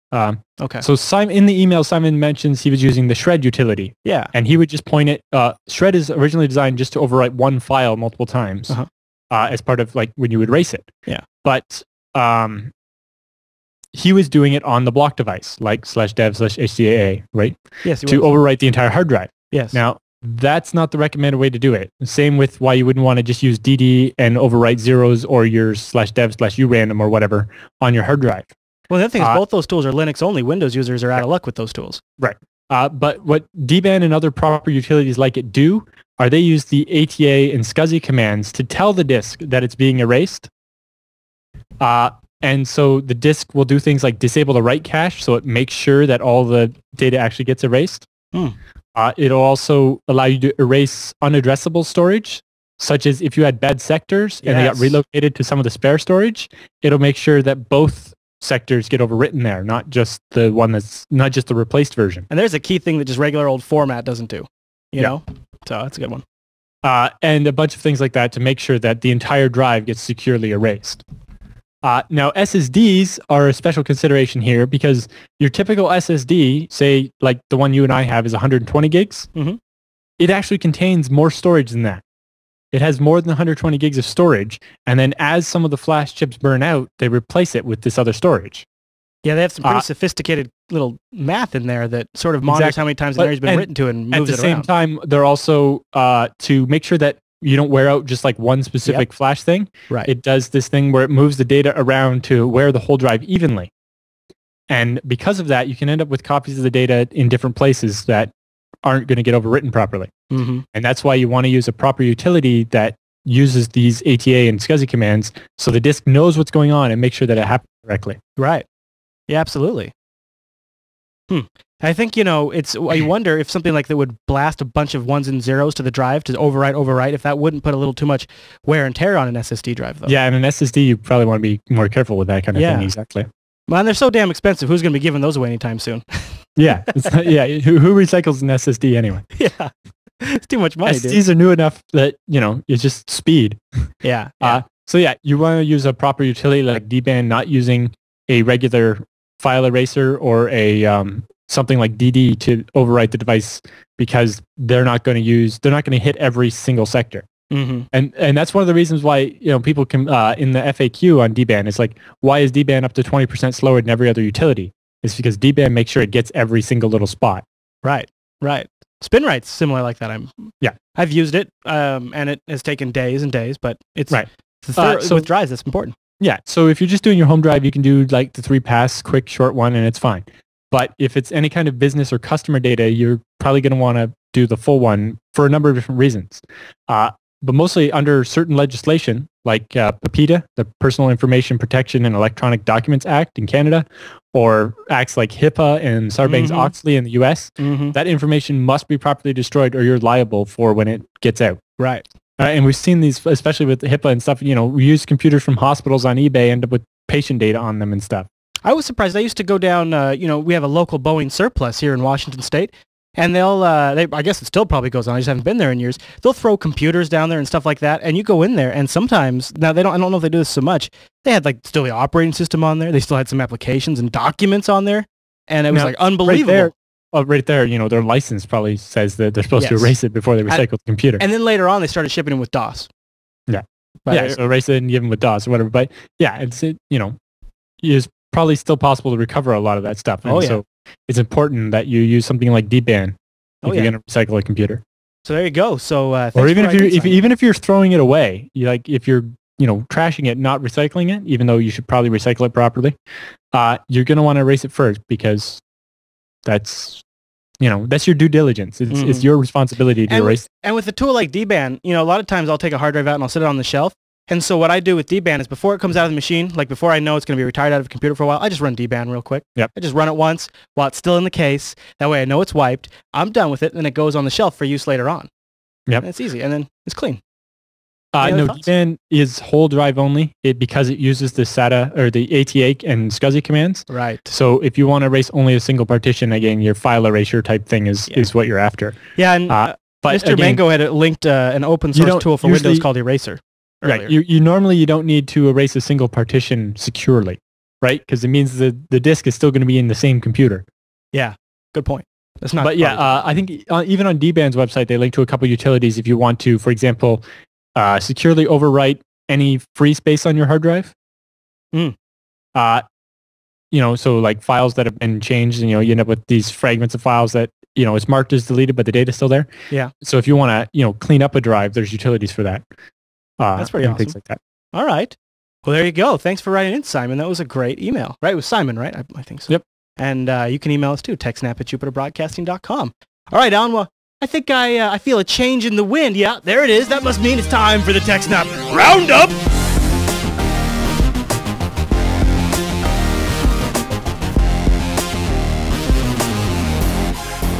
Okay. So in the email, Simon mentions he was using the Shred utility. Yeah. And he would just point it. Shred is originally designed just to overwrite one file multiple times as part of like when you would erase it. Yeah. But he was doing it on the block device, like /dev/HCAA, right? Yes. To overwrite the entire hard drive. Yes. Now, that's not the recommended way to do it. Same with why you wouldn't want to just use DD and overwrite zeros or your /dev/urandom or whatever on your hard drive. Well, the other thing is both those tools are Linux only. Windows users are out of luck with those tools. Right. But what dban and other proper utilities like it do are they use the ATA and SCSI commands to tell the disk that it's being erased. And so the disk will do things like disable the write cache, so it makes sure that all the data actually gets erased. It'll also allow you to erase unaddressable storage, such as if you had bad sectors and they got relocated to some of the spare storage, it'll make sure that both sectors get overwritten there, not just the one that's not just the replaced version. And there's a key thing that just regular old format doesn't do, you know? So that's a good one. And a bunch of things like that to make sure that the entire drive gets securely erased. Now, SSDs are a special consideration here because your typical SSD, say like the one you and I have is 120 gigs, it actually contains more storage than that. It has more than 120 gigs of storage, and then as some of the flash chips burn out, they replace it with this other storage. Yeah, they have some pretty sophisticated little math in there that sort of monitors how many times an area's been written to and moves it around. At the same time, they're also, to make sure that you don't wear out just like one specific flash thing, it does this thing where it moves the data around to wear the whole drive evenly. And because of that, you can end up with copies of the data in different places that aren't going to get overwritten properly. And that's why you want to use a proper utility that uses these ATA and SCSI commands so the disk knows what's going on and make sure that it happens correctly. Right. Yeah, absolutely. I think, you know, I wonder if something like that would blast a bunch of ones and zeros to the drive to overwrite, if that wouldn't put a little too much wear and tear on an SSD drive, though. Yeah, and an SSD, you probably want to be more careful with that kind of thing. Exactly. Man, they're so damn expensive. Who's going to be giving those away anytime soon? Who recycles an SSD anyway? Yeah. It's too much money, SSDs are new enough that, you know, it's just speed. So you want to use a proper utility like dban, not using a regular file eraser or a something like DD to overwrite the device because they're not going to hit every single sector. And that's one of the reasons why, you know, people can in the FAQ on dban, it's like, why is dban up to 20% slower than every other utility? It's because dban makes sure it gets every single little spot. Right. SpinRite's similar like that. I've used it, and it has taken days and days, but it's so with drives, that's important. Yeah, so if you're just doing your home drive, you can do like the 3-pass, quick, short one, and it's fine. But if it's any kind of business or customer data, you're probably going to want to do the full one for a number of different reasons. But mostly under certain legislation, like PIPA, the Personal Information Protection and Electronic Documents Act in Canada, or acts like HIPAA and Sarbanes-Oxley in the US, that information must be properly destroyed or you're liable for when it gets out. Right. And we've seen these, especially with the HIPAA and stuff, you know, we use computers from hospitals on eBay, end up with patient data on them and stuff. I was surprised. I used to go down, you know, we have a local Boeing surplus here in Washington State, and I guess it still probably goes on, I just haven't been there in years. They'll throw computers down there and stuff like that, and you go in there, and sometimes, now I don't know if they do this so much, they had like still the operating system on there, they still had some applications and documents on there, and it was like unbelievable. Right there, you know, their license probably says that they're supposed to erase it before they recycle the computer. And then later on, they started shipping them with DOS. So erase it and give them with DOS or whatever. But yeah, it's probably still possible to recover a lot of that stuff. And so it's important that you use something like dban if you're going to recycle a computer. So there you go. So or even if you're throwing it away, if you're trashing it, not recycling it, even though you should probably recycle it properly, you're going to want to erase it first because that's your due diligence. It's your responsibility to erase. And with a tool like dban, a lot of times I'll take a hard drive out and I'll set it on the shelf. And so what I do with dban is before it comes out of the machine, like before I know it's going to be retired out of the computer for a while, I just run dban real quick. Yep. I just run it once while it's still in the case. That way I know it's wiped. I'm done with it, and it goes on the shelf for use later on. Yep. And it's easy, and then it's clean. No, dban is whole drive only because it uses the SATA or the ATA and SCSI commands. Right. So if you want to erase only a single partition, again, your file erasure type thing is what you're after. Yeah, and but Mr. Mango had linked an open source tool for Windows called Eraser. Earlier. Right. You normally don't need to erase a single partition securely, right? Because it means the disk is still going to be in the same computer. Yeah. Good point. That's not. But I think even on dban's website, they link to a couple utilities if you want to, for example, securely overwrite any free space on your hard drive. So like files that have been changed, and you end up with these fragments of files that it's marked as deleted, but the data's still there. Yeah. So if you want to clean up a drive, there's utilities for that. That's pretty awesome. Things like that. All right. Well, there you go. Thanks for writing in, Simon. That was a great email. Right? It was Simon, right? I think so. Yep. And you can email us too, techsnap@jupiterbroadcasting.com. All right, Alan. Well, I think I feel a change in the wind. Yeah, there it is. That must mean it's time for the TechSNAP Roundup.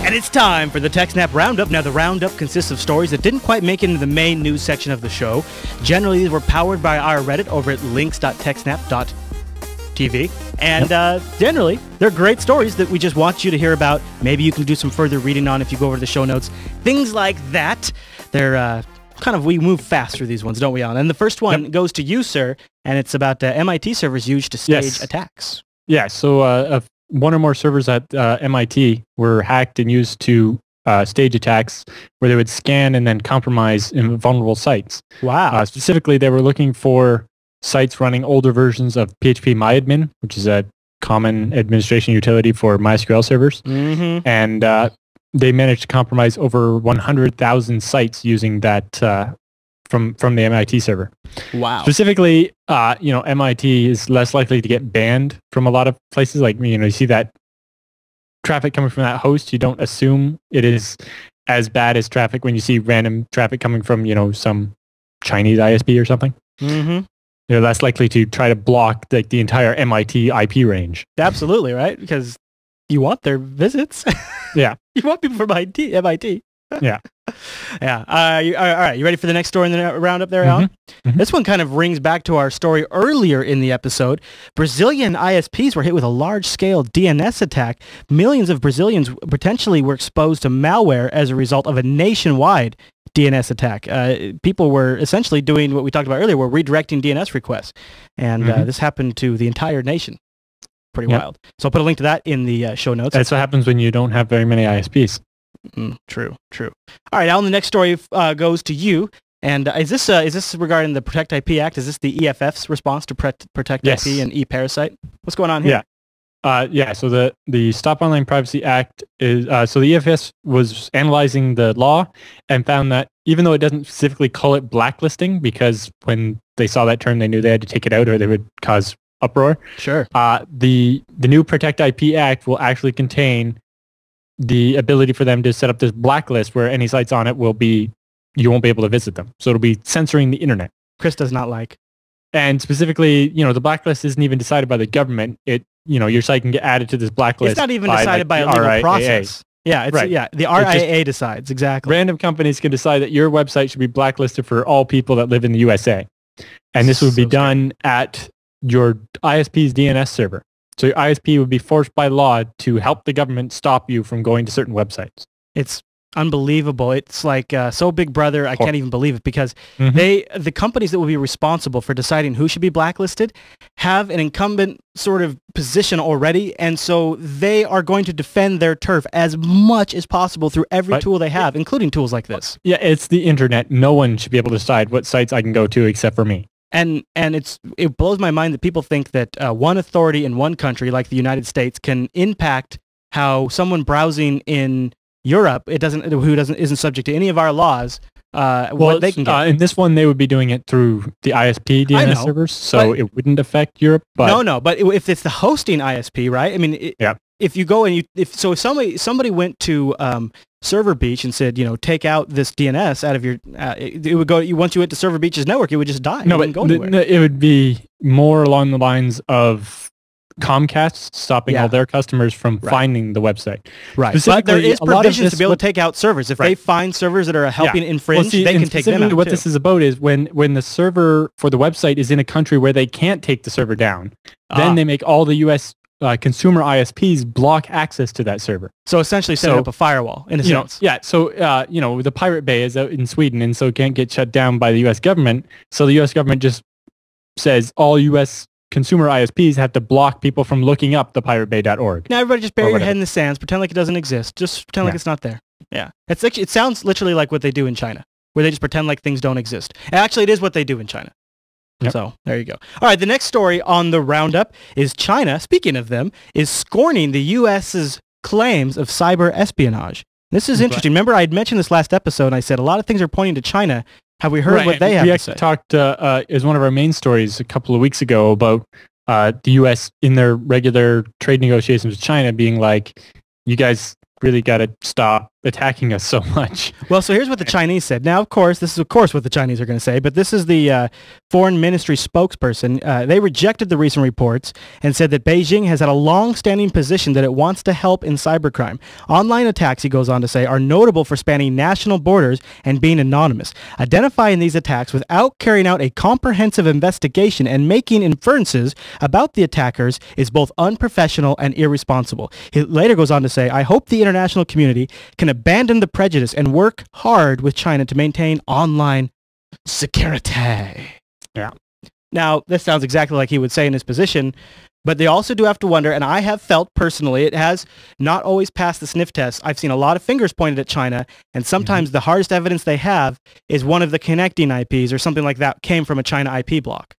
And it's time for the TechSNAP Roundup. Now, the Roundup consists of stories that didn't quite make it into the main news section of the show. Generally, these were powered by our Reddit over at links.techsnap.tv. And generally, they're great stories that we just want you to hear about. Maybe you can do some further reading on if you go over to the show notes. Things like that. They're we move fast through these ones, don't we, Alan? And the first one goes to you, sir, and it's about MIT servers used to stage attacks. Yeah, so one or more servers at MIT were hacked and used to stage attacks where they would scan and then compromise vulnerable sites. Wow. Specifically, they were looking for sites running older versions of PHP MyAdmin, which is a common administration utility for MySQL servers. Mm-hmm. And they managed to compromise over 100,000 sites using that from the MIT server. Wow. Specifically, MIT is less likely to get banned from a lot of places. Like, you see that traffic coming from that host, you don't assume it is as bad as traffic when you see random traffic coming from, some Chinese ISP or something. Mm-hmm. They're less likely to try to block the entire MIT IP range. Absolutely, right? Because you want their visits. Yeah. You want people from MIT. Yeah. Yeah. All right. You ready for the next story in the roundup there, Alan? Mm-hmm. Mm-hmm. This one kind of rings back to our story earlier in the episode. Brazilian ISPs were hit with a large-scale DNS attack. Millions of Brazilians potentially were exposed to malware as a result of a nationwide DNS attack. People were essentially doing what we talked about earlier, were redirecting DNS requests. And this happened to the entire nation. Pretty wild. So I'll put a link to that in the show notes. That's what happens when you don't have very many ISPs. True. All right, Alan, the next story goes to you. And is this regarding the Protect IP Act? Is this the EFF's response to Protect Yes. IP and eParasite? What's going on here? Yeah. So the Stop Online Privacy Act is so the EFS was analyzing the law and found that even though it doesn't specifically call it blacklisting, because when they saw that term, they knew they had to take it out or they would cause uproar. Sure. The new Protect IP Act will actually contain the ability for them to set up this blacklist where any sites on it you won't be able to visit them. So it'll be censoring the internet. Chris does not like. And specifically, the blacklist isn't even decided by the government. Your site can get added to this blacklist. It's not even decided by a legal process. Yeah, the RIAA decides, exactly. Random companies can decide that your website should be blacklisted for all people that live in the USA. And this would be done at your ISP's DNS server. So your ISP would be forced by law to help the government stop you from going to certain websites. It's unbelievable. It's like so Big Brother, I can't even believe it, because the companies that will be responsible for deciding who should be blacklisted have an incumbent sort of position already, and so they are going to defend their turf as much as possible through every tool they have, including tools like this. Yeah, it's the internet. No one should be able to decide what sites I can go to except for me. And it blows my mind that people think that one authority in one country, like the United States, can impact how someone browsing in Europe isn't subject to any of our laws. What they can get. In this one, they would be doing it through the ISP DNS servers, so it wouldn't affect Europe. But no. But if it's the hosting ISP, right? I mean, if you go and if somebody went to Server Beach and said, take out this DNS out of your, it would go. Once you went to Server Beach's network, it would just die. No, but it would be more along the lines of Comcast stopping all their customers from finding the website. Right. But there is provisions to be able to take out servers. If they find servers that are helping infringe, they can take them out. What this is about is when the server for the website is in a country where they can't take the server down, then they make all the U.S. Consumer ISPs block access to that server. So essentially setting up a firewall in a sense. So, the Pirate Bay is out in Sweden and so it can't get shut down by the U.S. government. So the U.S. government just says all U.S. consumer ISPs have to block people from looking up the piratebay.org. Now everybody just bury your head in the sands, pretend like it doesn't exist. Just pretend like it's not there. Yeah. It sounds literally like what they do in China, where they just pretend like things don't exist. And actually, it is what they do in China. Yep. So there you go. All right, the next story on the roundup is China, speaking of them, is scorning the U.S.'s claims of cyber espionage. This is interesting. Remember, I had mentioned this last episode, and I said a lot of things are pointing to China Have we heard what they have to say? We talked as one of our main stories a couple of weeks ago about the U.S. in their regular trade negotiations with China being like, you guys really got to stop attacking us so much. Well, so here's what the Chinese said. Now, of course, this is of course what the Chinese are going to say, but this is the foreign ministry spokesperson. They rejected the recent reports and said that Beijing has had a long-standing position that it wants to help in cybercrime. Online attacks, he goes on to say, are notable for spanning national borders and being anonymous. Identifying these attacks without carrying out a comprehensive investigation and making inferences about the attackers is both unprofessional and irresponsible. He later goes on to say, I hope the international community can abandon the prejudice and work hard with China to maintain online security. Yeah. Now, this sounds exactly like he would say in his position, but they also do have to wonder, and I have felt personally, it has not always passed the sniff test. I've seen a lot of fingers pointed at China, and sometimes the hardest evidence they have is one of the connecting IPs or something like that came from a China IP block.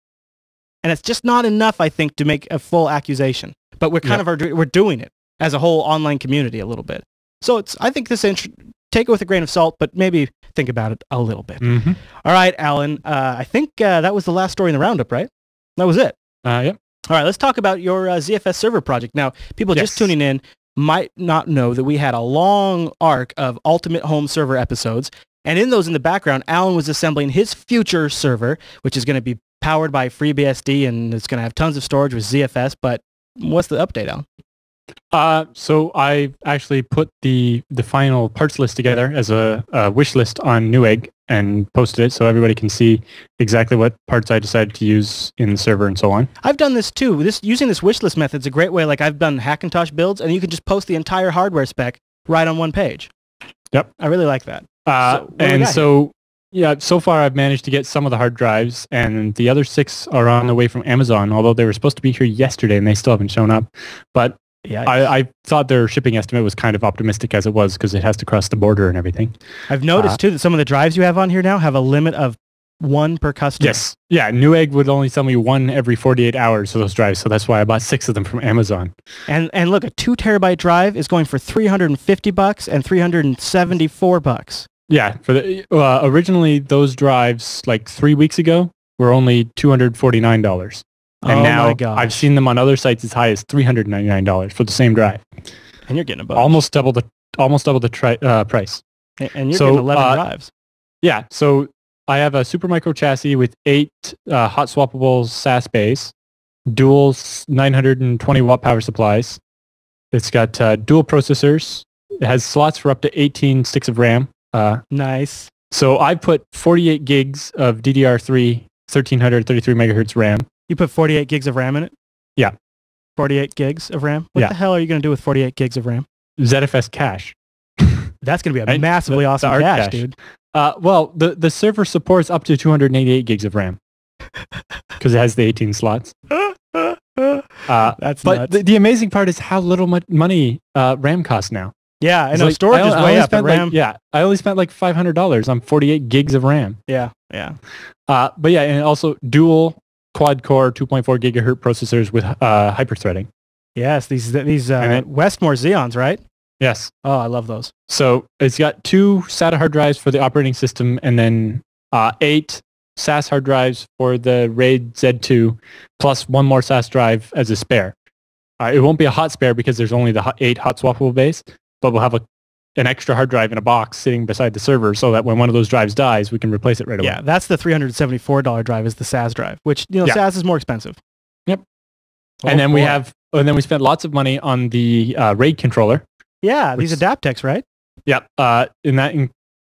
And it's just not enough, I think, to make a full accusation. But we're we're doing it as a whole online community a little bit. So I think this take it with a grain of salt, but maybe think about it a little bit. Mm-hmm. All right, Alan. I think that was the last story in the roundup, right? That was it. Yep. All right, let's talk about your ZFS server project. Now, people just tuning in might not know that we had a long arc of Ultimate Home Server episodes, and in those in the background, Alan was assembling his future server, which is going to be powered by FreeBSD, and it's going to have tons of storage with ZFS, but what's the update, Alan? So I actually put the final parts list together as a wish list on Newegg and posted it so everybody can see exactly what parts I decided to use in the server and so on. I've done this too. Using this wish list method is a great way. Like I've done Hackintosh builds, and you can just post the entire hardware spec right on one page. Yep. I really like that. So far I've managed to get some of the hard drives, and the other 6 are on the way from Amazon, although they were supposed to be here yesterday and they still haven't shown up. But yeah, I thought their shipping estimate was kind of optimistic as it was because it has to cross the border and everything. I've noticed too that some of the drives you have on here now have a limit of 1 per customer. Yes. Yeah, Newegg would only sell me 1 every 48 hours for those drives, so that's why I bought 6 of them from Amazon. And look, a 2 terabyte drive is going for $350 and $374. Yeah, for the originally those drives like 3 weeks ago were only $249. And now I've seen them on other sites as high as $399 for the same drive. And you're getting a bunch. Almost double the price. And you're getting 11 drives. Yeah, so I have a Supermicro chassis with 8 hot swappable SAS bays, dual 920 watt power supplies. It's got dual processors. It has slots for up to 18 sticks of RAM. Nice. So I put 48 gigs of DDR3 1333 megahertz RAM. You put 48 gigs of RAM in it? Yeah. 48 gigs of RAM? What the hell are you going to do with 48 gigs of RAM? ZFS cache. That's going to be a massively awesome cache, dude. Well, the server supports up to 288 gigs of RAM because it has the 18 slots. That's but nuts. The amazing part is how little money RAM costs now. Yeah, I know. Storage is way up. RAM. I only spent like $500 on 48 gigs of RAM. Yeah. But yeah, and also dual quad-core 2.4 gigahertz processors with hyperthreading. Yes, these Westmore Xeons, right? Yes. Oh, I love those. So it's got 2 SATA hard drives for the operating system, and then 8 SAS hard drives for the RAID Z2, plus 1 more SAS drive as a spare. It won't be a hot spare because there's only the 8 hot swappable bays, but we'll have an extra hard drive in a box sitting beside the server so that when one of those drives dies, we can replace it right away. Yeah, that's the $374 drive is the SAS drive, which, SAS is more expensive. Yep. And then we spent lots of money on the RAID controller. Yeah, these Adaptex, right? Yep. And that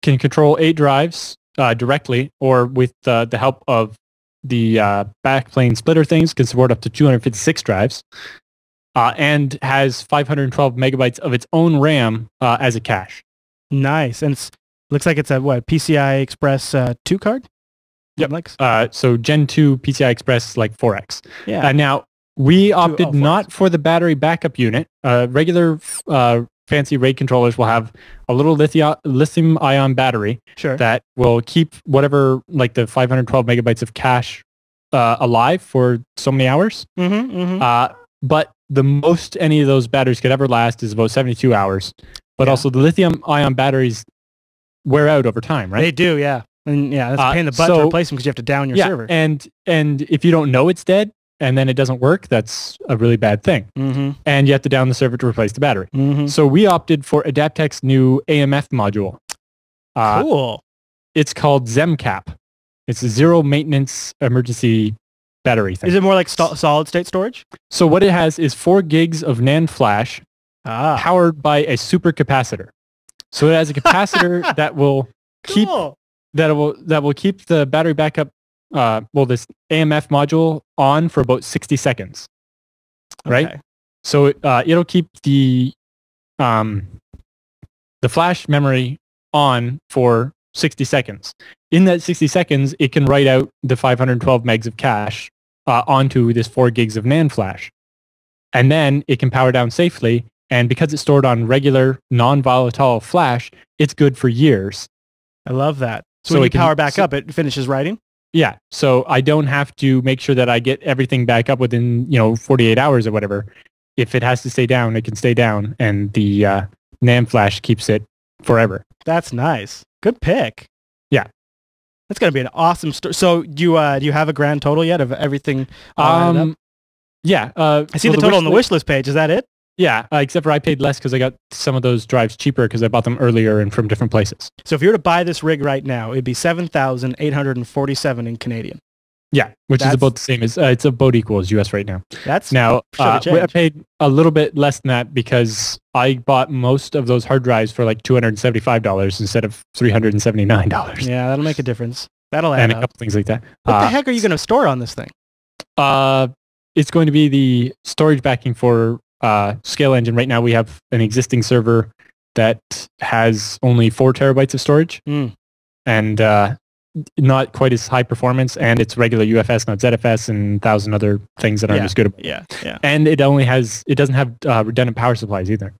can control 8 drives directly, or with the help of the backplane splitter things, can support up to 256 drives. And has 512 megabytes of its own RAM as a cache. Nice. And looks like it's a, PCI Express 2 card? Yep. So Gen 2 PCI Express, like 4X. Yeah. Now, we opted not for the battery backup unit. Regular fancy RAID controllers will have a little lithium-ion battery that will keep whatever, like the 512 megabytes of cache alive for so many hours. But the most any of those batteries could ever last is about 72 hours. But also the lithium-ion batteries wear out over time, right? They do, yeah. And yeah, that's a pain in the butt to replace them because you have to down your server. And if you don't know it's dead and then it doesn't work, that's a really bad thing. Mm-hmm. And you have to down the server to replace the battery. Mm-hmm. So we opted for Adaptec's new AMF module. Cool. It's called ZemCap. It's a zero maintenance emergency battery thing. Is it more like solid state storage? So what it has is 4 gigs of NAND flash powered by a supercapacitor. So it has a capacitor that will keep that will keep the battery backup this AMF module on for about 60 seconds. Right? Okay. So it'll keep the flash memory on for 60 seconds. In that 60 seconds, it can write out the 512 megs of cache onto this 4 gigs of NAND flash. And then it can power down safely. And because it's stored on regular, non-volatile flash, it's good for years. I love that. So when you power back up, it finishes writing? Yeah. So I don't have to make sure that I get everything back up within 48 hours or whatever. If it has to stay down, it can stay down. And the NAND flash keeps it forever. That's nice. Good pick. Yeah. That's going to be an awesome story. So do you have a grand total yet of everything? Yeah. I see the total on the wish list page. Is that it? Yeah, except for I paid less because I got some of those drives cheaper because I bought them earlier and from different places. So if you were to buy this rig right now, it'd be $7,847 in Canadian. Yeah, which is about the same as it's about equal as US right now. That's now I paid a little bit less than that because I bought most of those hard drives for like $275 instead of $379. Yeah, that'll make a difference. That'll add up. A couple things like that. What the heck are you going to store on this thing? It's going to be the storage backing for Scale Engine. Right now we have an existing server that has only 4 terabytes of storage and not quite as high performance, and it's regular UFS, not ZFS, and 1,000 other things that aren't as good. Yeah. And it doesn't have redundant power supplies either.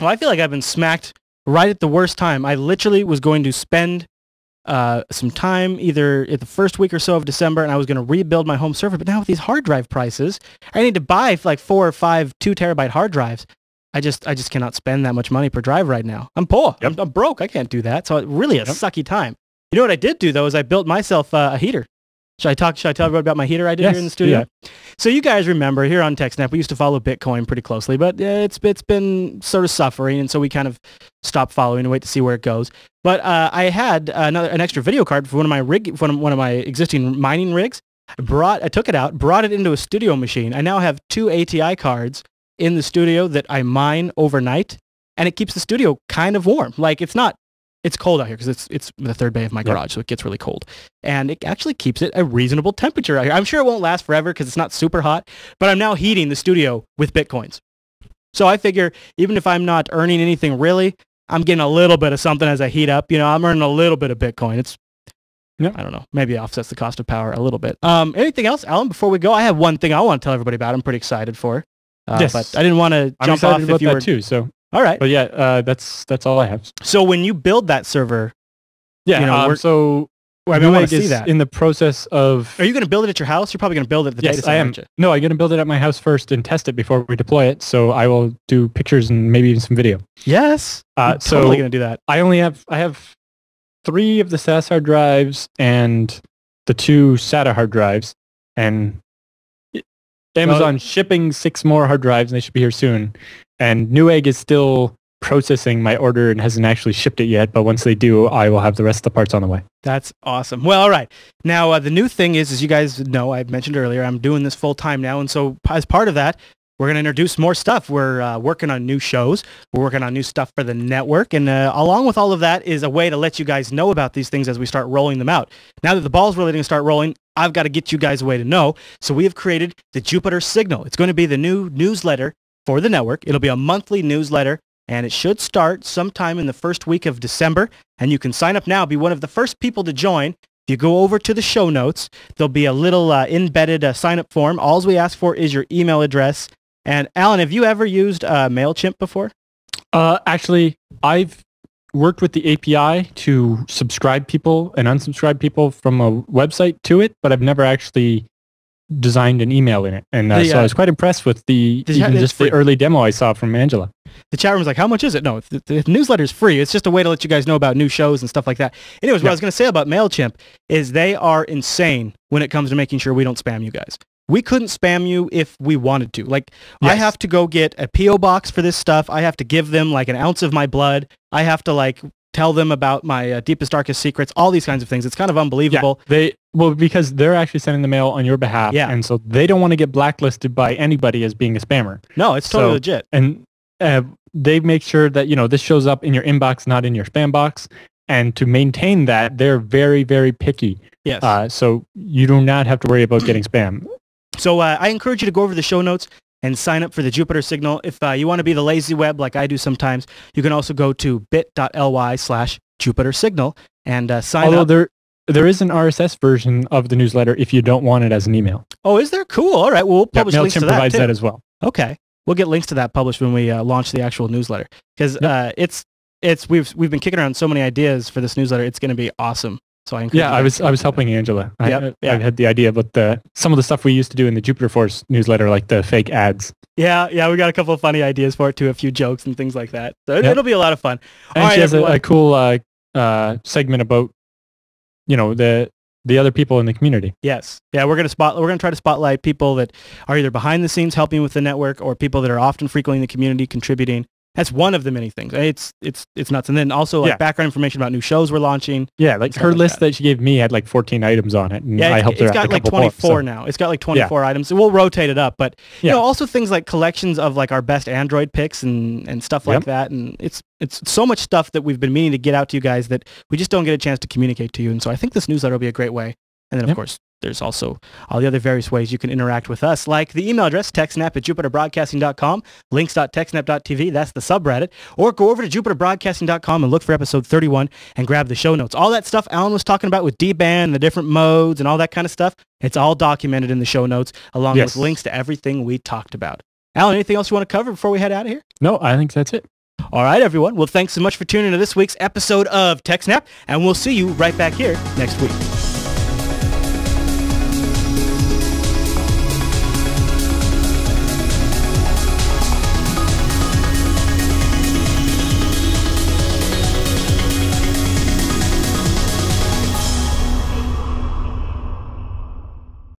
Well, I feel like I've been smacked right at the worst time. I literally was going to spend some time either at the first week or so of December, and I was going to rebuild my home server. But now with these hard drive prices, I need to buy like 4 or 5 2-terabyte hard drives. I just cannot spend that much money per drive right now. I'm poor. Yep. I'm broke. I can't do that. So it's really a sucky time. You know what I did do though is I built myself a heater. Should I tell everybody about my heater I did here in the studio? Yeah. So you guys remember here on TechSNAP, we used to follow Bitcoin pretty closely, but it's been sort of suffering, and so we kind of stopped following and wait to see where it goes. But I had an extra video card for one of my existing mining rigs. I took it out, brought it into a studio machine. I now have 2 ATI cards in the studio that I mine overnight, and it keeps the studio kind of warm. Like it's cold out here because it's the third bay of my garage, so it gets really cold. And it actually keeps it a reasonable temperature out here. I'm sure it won't last forever because it's not super hot, but I'm now heating the studio with Bitcoins. So I figure even if I'm not earning anything really, I'm getting a little bit of something as I heat up. I'm earning a little bit of Bitcoin. I don't know, maybe it offsets the cost of power a little bit. Anything else, Alan, before we go? I have one thing I want to tell everybody about. I'm pretty excited for. Yes. But I didn't want to jump off if you were... too, so... All right. But yeah, that's all I have. So when you build that server, so I want to see that. In the process of... Are you going to build it at your house? You're probably going to build it at the data center, I am. No, I'm going to build it at my house first and test it before we deploy it. So I will do pictures and maybe even some video. Yes. I'm totally going to do that. I have 3 of the SAS hard drives and the 2 SATA hard drives, and Amazon shipping 6 more hard drives, and they should be here soon. And Newegg is still processing my order and hasn't actually shipped it yet, but once they do, I will have the rest of the parts on the way. That's awesome. Well, all right. Now, the new thing is, as you guys know, I mentioned earlier, I'm doing this full time now, and so as part of that, we're going to introduce more stuff. We're working on new shows. We're working on new stuff for the network, and along with all of that is a way to let you guys know about these things as we start rolling them out. Now that the ball's really going to start rolling, I've got to get you guys a way to know, so we have created the Jupiter Signal. It's going to be the new newsletter for the network. It'll be a monthly newsletter, and it should start sometime in the first week of December, and you can sign up now, be one of the first people to join. If you go over to the show notes, there'll be a little embedded sign-up form. All we ask for is your email address. And Alan, have you ever used MailChimp before? Actually, I've worked with the API to subscribe people and unsubscribe people from a website to it, but I've never actually designed an email in it. And so I was quite impressed with the early demo I saw from Angela. the chat room is like, how much is it? No, the newsletter is free. It's just a way to let you guys know about new shows and stuff like that. Anyways, what I was going to say about MailChimp is they are insane when it comes to making sure we don't spam you guys. We couldn't spam you if we wanted to. Like, I have to go get a P.O. box for this stuff. I have to give them like an ounce of my blood. I have to like tell them about my deepest, darkest secrets, all these kinds of things. It's kind of unbelievable. Yeah, because they're actually sending the mail on your behalf. Yeah. And so they don't want to get blacklisted by anybody as being a spammer. No, it's totally legit. And they make sure that, this shows up in your inbox, not in your spam box. And to maintain that, they're very, very picky. Yes. So you do not have to worry about getting spam. So I encourage you to go over the show notes and sign up for the Jupiter Signal. If you want to be the lazy web like I do sometimes, you can also go to bit.ly/Jupiter Signal and sign up. Although there is an RSS version of the newsletter if you don't want it as an email. Oh, is there? Cool. All right. Well, we'll publish links to that provides too. That as well. Okay. We'll get links to that published when we launch the actual newsletter. Because we've been kicking around so many ideas for this newsletter. It's going to be awesome. So I was helping Angela. I had the idea about some of the stuff we used to do in the Jupiter Force newsletter, like the fake ads. Yeah, we got a couple of funny ideas for it too, a few jokes and things like that. So it'll be a lot of fun. And she has a cool segment about the other people in the community. Yes. Yeah, we're gonna try to spotlight people that are either behind the scenes helping with the network or people that are often frequently in the community contributing. That's one of the many things. It's nuts. And then also background information about new shows we're launching. Yeah, like her list that she gave me had like 14 items on it. And I helped her it's got like 24 now. It's got like 24 items. We'll rotate it up. But also things like collections of like our best Android picks and stuff like that. And it's so much stuff that we've been meaning to get out to you guys that we just don't get a chance to communicate to you. And so I think this newsletter will be a great way. And then of course, there's also all the other various ways you can interact with us, like the email address, techsnap@jupiterbroadcasting.com, links.techsnap.tv, that's the subreddit, or go over to jupiterbroadcasting.com and look for episode 31 and grab the show notes. All that stuff Alan was talking about with D-band, the different modes and all that kind of stuff, it's all documented in the show notes, along with links to everything we talked about. Alan, anything else you want to cover before we head out of here? No, I think that's it. All right, everyone. Well, thanks so much for tuning in to this week's episode of TechSNAP, and we'll see you right back here next week.